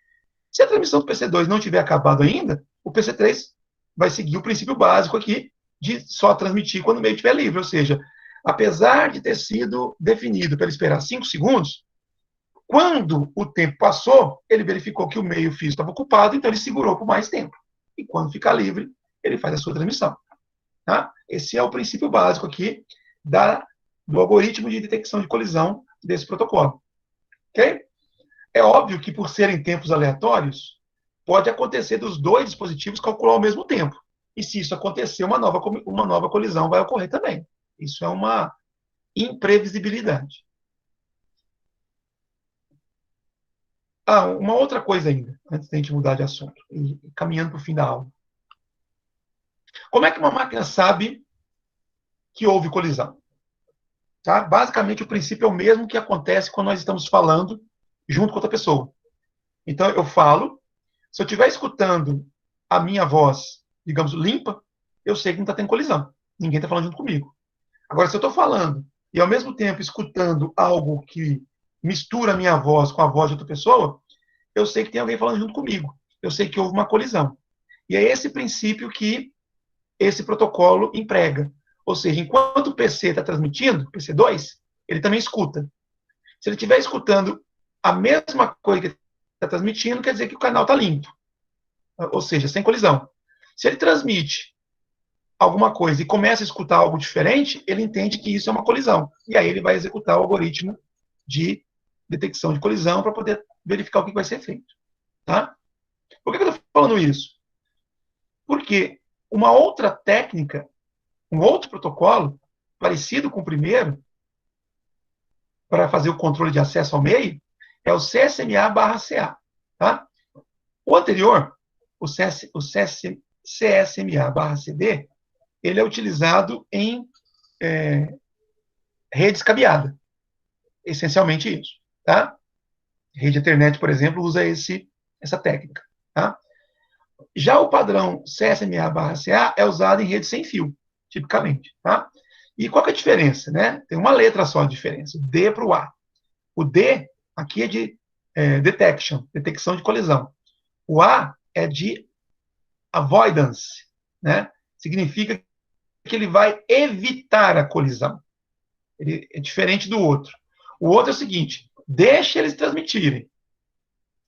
Se a transmissão do PC2 não tiver acabado ainda, o PC3 vai seguir o princípio básico aqui de só transmitir quando o meio estiver livre. Ou seja, apesar de ter sido definido para ele esperar 5 segundos, quando o tempo passou, ele verificou que o meio físico estava ocupado, então ele segurou por mais tempo. E quando ficar livre, ele faz a sua transmissão. Tá? Esse é o princípio básico aqui do algoritmo de detecção de colisão desse protocolo. Okay? É óbvio que, por serem tempos aleatórios, pode acontecer dos 2 dispositivos calcular ao mesmo tempo. E se isso acontecer, uma nova colisão vai ocorrer também. Isso é uma imprevisibilidade. Uma outra coisa ainda, antes de a gente mudar de assunto, e caminhando para o fim da aula. Como é que uma máquina sabe que houve colisão? Tá? Basicamente, o princípio é o mesmo que acontece quando nós estamos falando junto com outra pessoa. Então, eu falo, se eu estiver escutando a minha voz, digamos, limpa, eu sei que não está tendo colisão. Ninguém está falando junto comigo. Agora, se eu estou falando e, ao mesmo tempo, escutando algo que mistura a minha voz com a voz de outra pessoa, eu sei que tem alguém falando junto comigo. Eu sei que houve uma colisão. E é esse princípio que esse protocolo emprega. Ou seja, enquanto o PC está transmitindo, o PC2, ele também escuta. Se ele estiver escutando a mesma coisa que ele está transmitindo, quer dizer que o canal está limpo. Ou seja, sem colisão. Se ele transmite alguma coisa e começa a escutar algo diferente, ele entende que isso é uma colisão. E aí ele vai executar o algoritmo de detecção de colisão para poder verificar o que vai ser feito. Tá? Por que eu estou falando isso? Porque uma outra técnica, um outro protocolo, parecido com o primeiro, para fazer o controle de acesso ao meio, é o CSMA/CA. Tá? O anterior, o CSMA/CD, ele é utilizado em redes cabeadas. Essencialmente isso. Tá? Rede Ethernet, por exemplo, usa essa técnica. Tá? Já o padrão CSMA/CA é usado em rede sem fio, tipicamente. Tá? E qual que é a diferença? Né? Tem uma letra só de diferença, o D para o A. O D, aqui é de detecção de colisão. O A é de avoidance, né? Significa que ele vai evitar a colisão. Ele é diferente do outro. O outro é o seguinte, deixa eles transmitirem.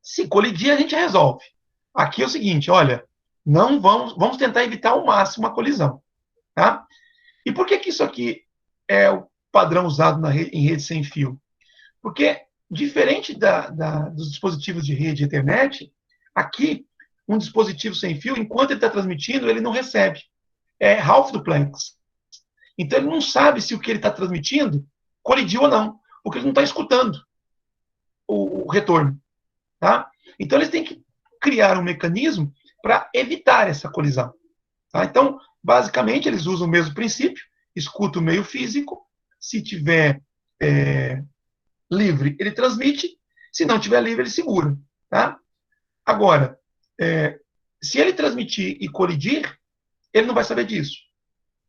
Se colidir, a gente resolve. Aqui é o seguinte, olha, não vamos tentar evitar ao máximo a colisão. Tá? E por que isso aqui é o padrão usado em rede sem fio? Porque, diferente dos dispositivos de rede Ethernet, aqui, um dispositivo sem fio, enquanto ele está transmitindo, ele não recebe. É half duplex. Então, ele não sabe se o que ele está transmitindo colidiu ou não, porque ele não está escutando o retorno. Tá? Então, eles têm que criar um mecanismo para evitar essa colisão. Tá? Então, basicamente, eles usam o mesmo princípio, escuta o meio físico, se tiver livre, ele transmite, se não tiver livre, ele segura. Tá? Agora, se ele transmitir e colidir, ele não vai saber disso,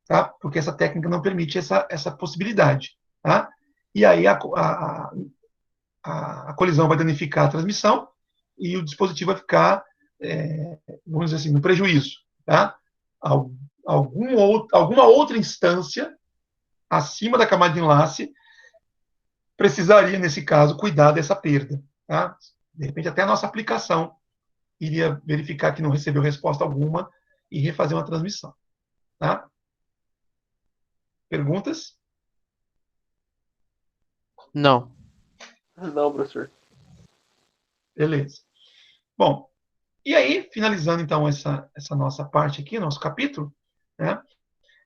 tá? Porque essa técnica não permite essa possibilidade. Tá? E aí a colisão vai danificar a transmissão e o dispositivo vai ficar, vamos dizer assim, no prejuízo. Tá? Alguma outra instância acima da camada de enlace precisaria, nesse caso, cuidar dessa perda. Tá? De repente, até a nossa aplicação iria verificar que não recebeu resposta alguma e refazer uma transmissão. Tá? Perguntas? Não. Não, professor. Beleza. Bom, e aí, finalizando então essa nossa parte aqui, nosso capítulo, né,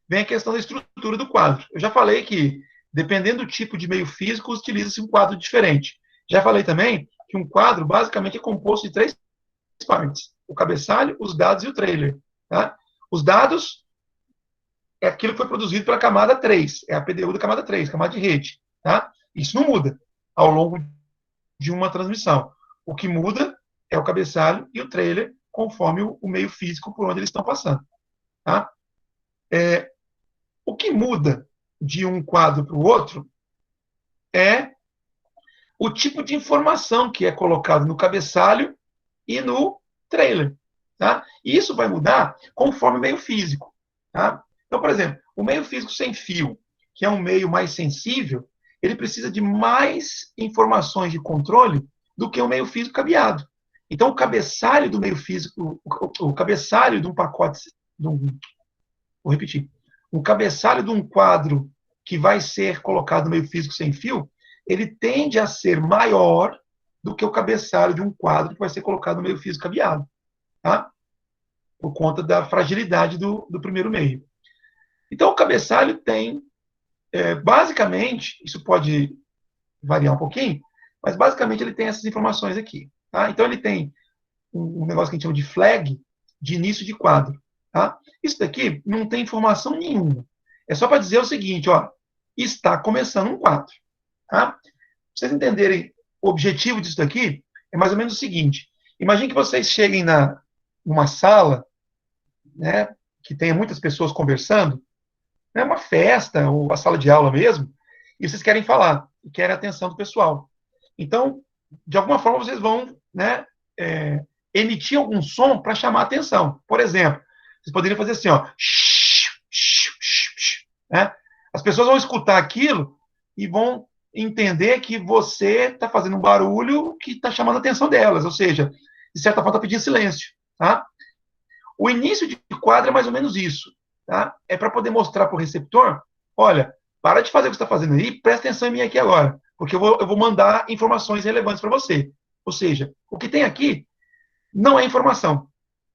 vem a questão da estrutura do quadro. Eu já falei que, dependendo do tipo de meio físico, utiliza-se um quadro diferente. Já falei também que um quadro, basicamente, é composto de 3 partes. O cabeçalho, os dados e o trailer. Tá? Os dados é aquilo que foi produzido pela camada 3, é a PDU da camada 3, camada de rede. Tá? Isso não muda ao longo de uma transmissão. O que muda é o cabeçalho e o trailer, conforme o meio físico por onde eles estão passando. Tá? O que muda de um quadro para o outro é o tipo de informação que é colocado no cabeçalho e no trailer. Tá? E isso vai mudar conforme o meio físico. Tá? Então, por exemplo, o meio físico sem fio, que é um meio mais sensível, ele precisa de mais informações de controle do que o meio físico cabeado. Então, o cabeçalho do meio físico, o cabeçalho de um pacote, vou repetir, o cabeçalho de um quadro que vai ser colocado no meio físico sem fio, ele tende a ser maior do que o cabeçalho de um quadro que vai ser colocado no meio físico cabeado, tá? Por conta da fragilidade do primeiro meio. Então, o cabeçalho tem, basicamente, isso pode variar um pouquinho, mas basicamente ele tem essas informações aqui. Tá? Então, ele tem um negócio que a gente chama de flag de início de quadro. Tá? Isso daqui não tem informação nenhuma. É só para dizer o seguinte, ó, está começando um quadro. Tá? Para vocês entenderem o objetivo disso daqui, é mais ou menos o seguinte. Imagine que vocês cheguem numa sala, né, que tenha muitas pessoas conversando, né, uma festa, ou a sala de aula mesmo, e vocês querem falar, e querem a atenção do pessoal. Então, de alguma forma, vocês vão, né, emitir algum som para chamar a atenção. Por exemplo, vocês poderiam fazer assim, ó, né? As pessoas vão escutar aquilo e vão entender que você está fazendo um barulho que está chamando a atenção delas, ou seja, de certa forma está pedindo silêncio. Tá? O início de quadro é mais ou menos isso. Tá? É para poder mostrar para o receptor, olha, para de fazer o que você está fazendo aí, presta atenção em mim aqui agora, porque eu vou mandar informações relevantes para você. Ou seja, o que tem aqui não é informação,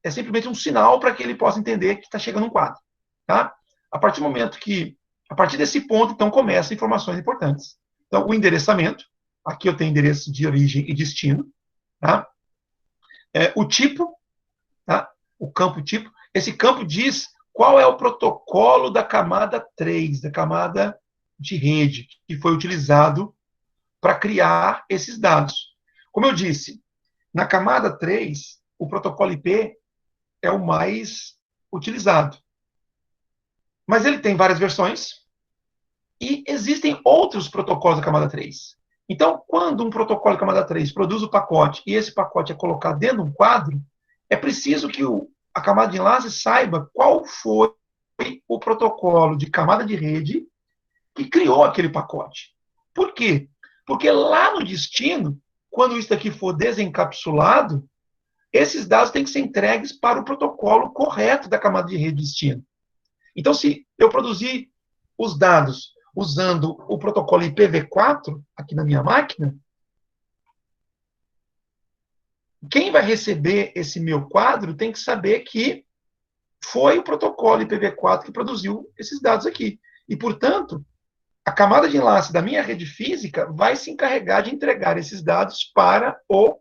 é simplesmente um sinal para que ele possa entender que está chegando um quadro. Tá? A partir desse ponto, então, começam informações importantes. Então, o endereçamento, aqui eu tenho endereço de origem e destino, tá? O tipo, tá? O campo tipo, esse campo diz qual é o protocolo da camada 3, da camada de rede, que foi utilizado para criar esses dados. Como eu disse, na camada 3, o protocolo IP é o mais utilizado. Mas ele tem várias versões e existem outros protocolos da camada 3. Então, quando um protocolo da camada 3 produz o pacote e esse pacote é colocado dentro de um quadro, é preciso que a camada de enlace saiba qual foi o protocolo de camada de rede que criou aquele pacote. Por quê? Porque lá no destino, quando isso aqui for desencapsulado, esses dados têm que ser entregues para o protocolo correto da camada de rede destino. Então, se eu produzir os dados usando o protocolo IPv4 aqui na minha máquina, quem vai receber esse meu quadro tem que saber que foi o protocolo IPv4 que produziu esses dados aqui. E, portanto, a camada de enlace da minha rede física vai se encarregar de entregar esses dados para o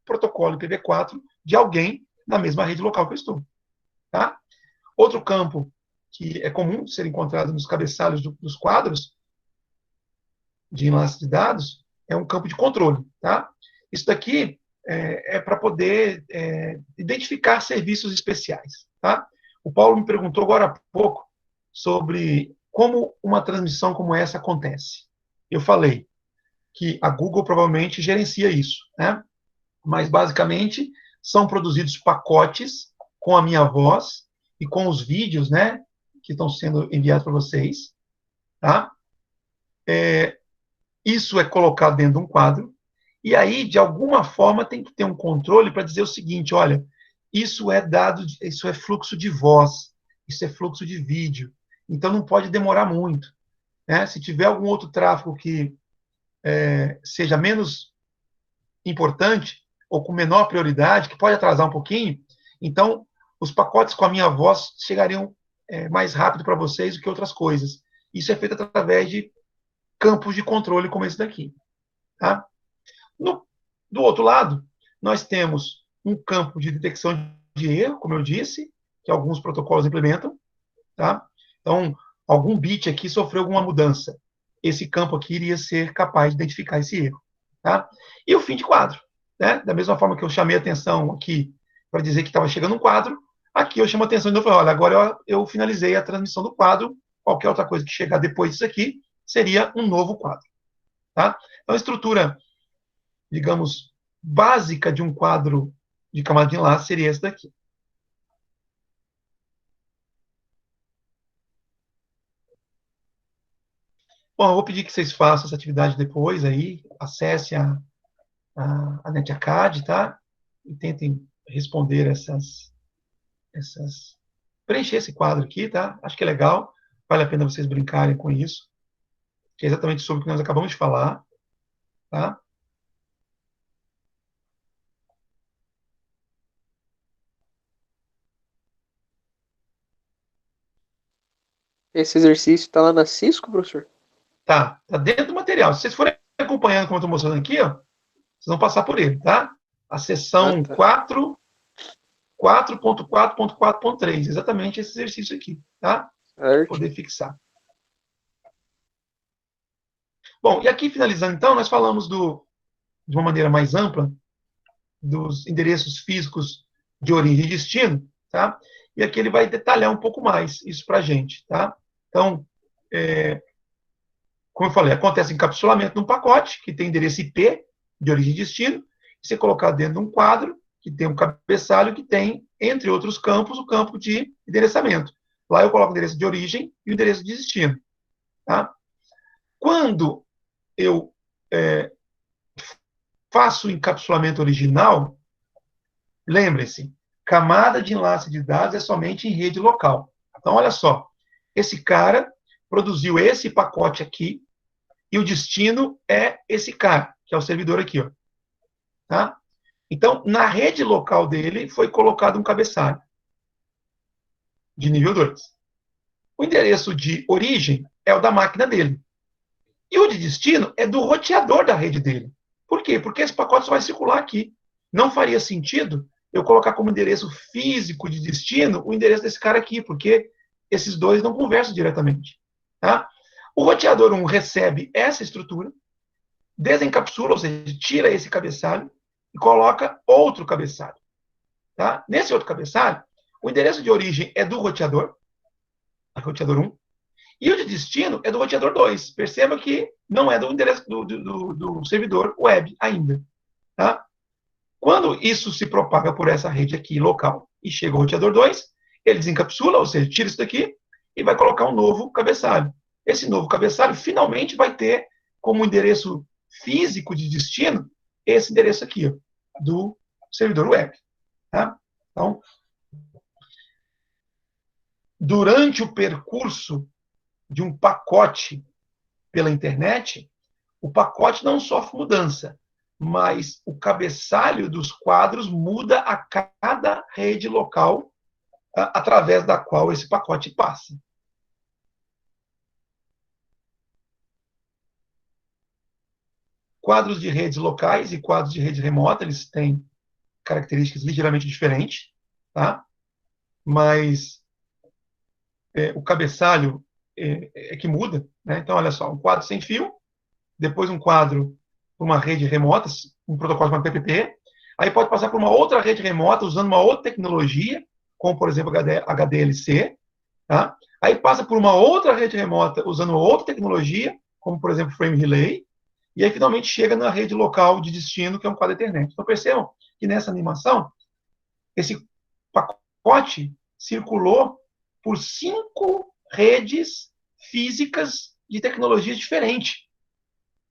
protocolo IPv4 de alguém na mesma rede local que eu estou. Tá? Outro campo que é comum ser encontrado nos cabeçalhos dos quadros de enlace de dados é um campo de controle. Tá? Isso daqui é para poder identificar serviços especiais. Tá? O Paulo me perguntou agora há pouco sobre como uma transmissão como essa acontece. Eu falei que a Google provavelmente gerencia isso, né? Mas, basicamente, são produzidos pacotes com a minha voz e com os vídeos, né, que estão sendo enviados para vocês. Tá? Isso é colocado dentro de um quadro, e aí, de alguma forma, tem que ter um controle para dizer o seguinte, olha, isso é fluxo de voz, isso é fluxo de vídeo, então não pode demorar muito. Né? Se tiver algum outro tráfego que seja menos importante, ou com menor prioridade, que pode atrasar um pouquinho, então os pacotes com a minha voz chegariam mais rápido para vocês do que outras coisas. Isso é feito através de campos de controle como esse daqui. Tá? Do outro lado, nós temos um campo de detecção de erro, como eu disse, que alguns protocolos implementam. Tá? Então, algum bit aqui sofreu alguma mudança. Esse campo aqui iria ser capaz de identificar esse erro. Tá? E o fim de quadro. Né? Da mesma forma que eu chamei a atenção aqui para dizer que estava chegando um quadro, aqui eu chamo a atenção e eu falo, olha, agora eu finalizei a transmissão do quadro, qualquer outra coisa que chegar depois disso aqui seria um novo quadro. Tá? Então, a estrutura, digamos, básica de um quadro de camada de enlace seria essa daqui. Bom, eu vou pedir que vocês façam essa atividade depois aí, acesse a NetAcad, tá? E tentem responder preencher esse quadro aqui, tá? Acho que é legal, vale a pena vocês brincarem com isso, que é exatamente sobre o que nós acabamos de falar, tá? Esse exercício está lá na Cisco, professor? Tá dentro do material. Se vocês forem acompanhando como eu estou mostrando aqui, ó, vocês vão passar por ele, tá? A seção tá. 4.4.4.3, exatamente esse exercício aqui, tá? Certo. Poder fixar. Bom, e aqui finalizando então, nós falamos de uma maneira mais ampla dos endereços físicos de origem e destino, tá? E aqui ele vai detalhar um pouco mais isso para a gente, tá? Então, como eu falei, acontece encapsulamento de um pacote que tem endereço IP de origem e destino, e você colocar dentro de um quadro que tem um cabeçalho que tem, entre outros campos, o campo de endereçamento. Lá eu coloco o endereço de origem e o endereço de destino. Tá? Quando eu faço o encapsulamento original, lembre-se, camada de enlace de dados é somente em rede local. Então, olha só, esse cara produziu esse pacote aqui, e o destino é esse cara, que é o servidor aqui. Ó. Tá? Então, na rede local dele, foi colocado um cabeçalho de nível 2. O endereço de origem é o da máquina dele. E o de destino é do roteador da rede dele. Por quê? Porque esse pacote só vai circular aqui. Não faria sentido eu colocar como endereço físico de destino o endereço desse cara aqui, porque esses dois não conversam diretamente. Tá? O roteador 1 recebe essa estrutura, desencapsula, ou seja, tira esse cabeçalho e coloca outro cabeçalho. Tá? Nesse outro cabeçalho, o endereço de origem é do roteador 1, e o de destino é do roteador 2. Perceba que não é do endereço do servidor web ainda. Tá? Quando isso se propaga por essa rede aqui local e chega ao roteador 2, ele desencapsula, ou seja, tira isso daqui e vai colocar um novo cabeçalho. Esse novo cabeçalho finalmente vai ter como endereço físico de destino esse endereço aqui, ó, do servidor web. Tá? Então, durante o percurso de um pacote pela internet, o pacote não sofre mudança, mas o cabeçalho dos quadros muda a cada rede local através da qual esse pacote passa. Quadros de redes locais e quadros de rede remota, eles têm características ligeiramente diferentes, tá? Mas o cabeçalho é que muda, né? Então, olha só, um quadro sem fio, depois um quadro por uma rede remota, um protocolo chamado PPP, aí pode passar por uma outra rede remota usando uma outra tecnologia, como, por exemplo, HDLC, tá? Aí passa por uma outra rede remota usando outra tecnologia, como, por exemplo, Frame Relay, e aí finalmente chega na rede local de destino, que é um quadro Ethernet. Então, percebam que nessa animação, esse pacote circulou por 5 redes físicas de tecnologias diferentes.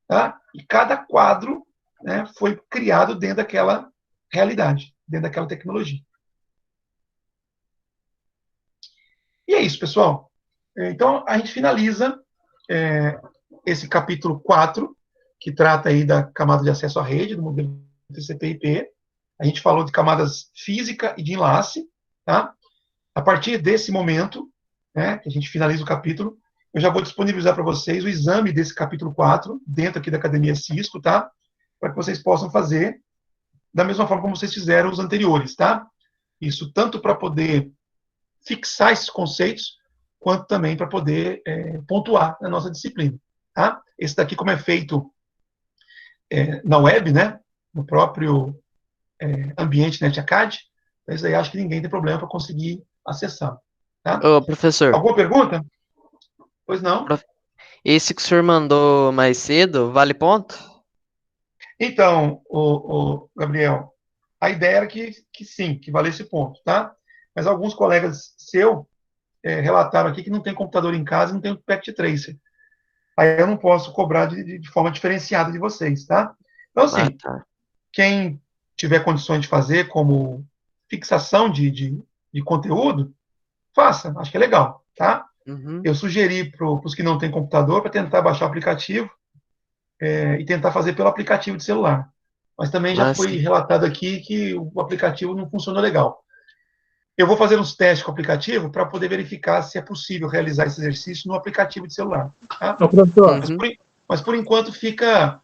Tá? E cada quadro, né, foi criado dentro daquela realidade, dentro daquela tecnologia. E é isso, pessoal. Então, a gente finaliza esse capítulo 4, que trata aí da camada de acesso à rede, do modelo TCP/IP. A gente falou de camadas física e de enlace. Tá? A partir desse momento, né, que a gente finaliza o capítulo, eu já vou disponibilizar para vocês o exame desse capítulo 4, dentro aqui da Academia Cisco, tá? Para que vocês possam fazer da mesma forma como vocês fizeram os anteriores, tá? Isso tanto para poder fixar esses conceitos, quanto também para poder pontuar na nossa disciplina. Tá? Esse daqui, como é feito na web, né, no próprio ambiente NetAcad, isso aí acho que ninguém tem problema para conseguir acessar. Tá? Ô, professor, Alguma pergunta? Pois não. esse que o senhor mandou mais cedo, vale ponto? Então, Gabriel, a ideia era que sim, que valesse ponto, tá? Mas alguns colegas seus relataram aqui que não tem computador em casa e não tem o Packet Tracer. Aí eu não posso cobrar de forma diferenciada de vocês, tá? Então, Ah, assim, tá. quem tiver condições de fazer como fixação de conteúdo, faça, acho que é legal, tá? Uhum. Eu sugeri para os que não têm computador para tentar baixar o aplicativo e tentar fazer pelo aplicativo de celular. Mas também já Ah, foi sim. relatado aqui que o aplicativo não funcionou legal. Eu vou fazer uns testes com o aplicativo para poder verificar se é possível realizar esse exercício no aplicativo de celular. Tá? Ô, professor, Mas, Uhum. mas por enquanto fica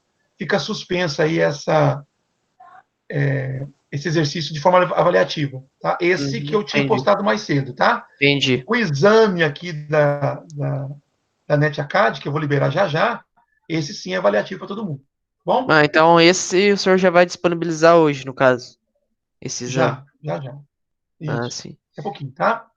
suspensa aí esse exercício de forma avaliativa. Tá? Esse que Uhum. eu tinha Entendi. postado mais cedo. Tá? Entendi. O exame aqui da NetAcad, que eu vou liberar já já, esse sim é avaliativo para todo mundo. Bom? Ah, então esse o senhor já vai disponibilizar hoje, no caso, esse exame. Já. Ah, Isso. sim. É pouquinho, tá?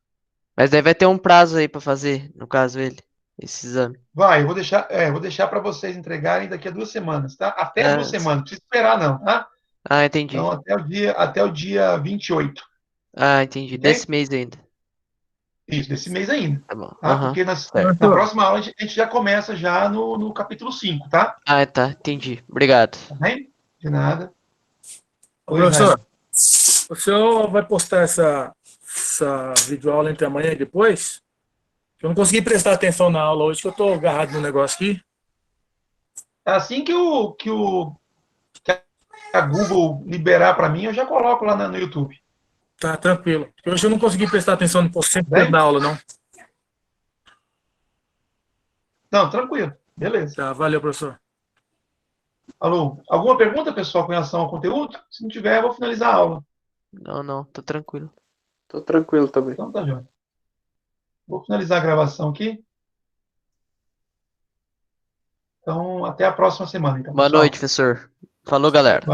Mas daí vai ter um prazo aí pra fazer, no caso ele, esse exame. Vai, eu vou deixar para vocês entregarem daqui a 2 semanas, tá? Até duas Ah, semanas, não precisa esperar não, tá? Então, entendi. até o dia 28, Ah, entendi. ok? Desse mês ainda. Isso, desse mês ainda, Tá bom. tá? Aham. Porque Certo. na professor, próxima aula a gente já começa já no capítulo 5, tá? Ah, tá. Entendi. Obrigado. Tá bem? De nada. ô, Oi, Israel. professor, o senhor vai postar essa videoaula entre amanhã e depois? Eu não consegui prestar atenção na aula hoje, que eu estou agarrado no negócio aqui. Assim que a Google liberar para mim, eu já coloco lá no YouTube, Tá tranquilo. Hoje eu não consegui prestar atenção no tá 100% da bem? aula, não. Não, tranquilo. Beleza. Tá, valeu, professor. Alô, alguma pergunta, pessoal, com relação ao conteúdo? Se não tiver, eu vou finalizar a aula. Não, tô tranquilo. Tô tranquilo também. Então tá, João. Vou finalizar a gravação aqui. Então, até a próxima semana, então, Boa noite, pessoal. professor. Falou, galera.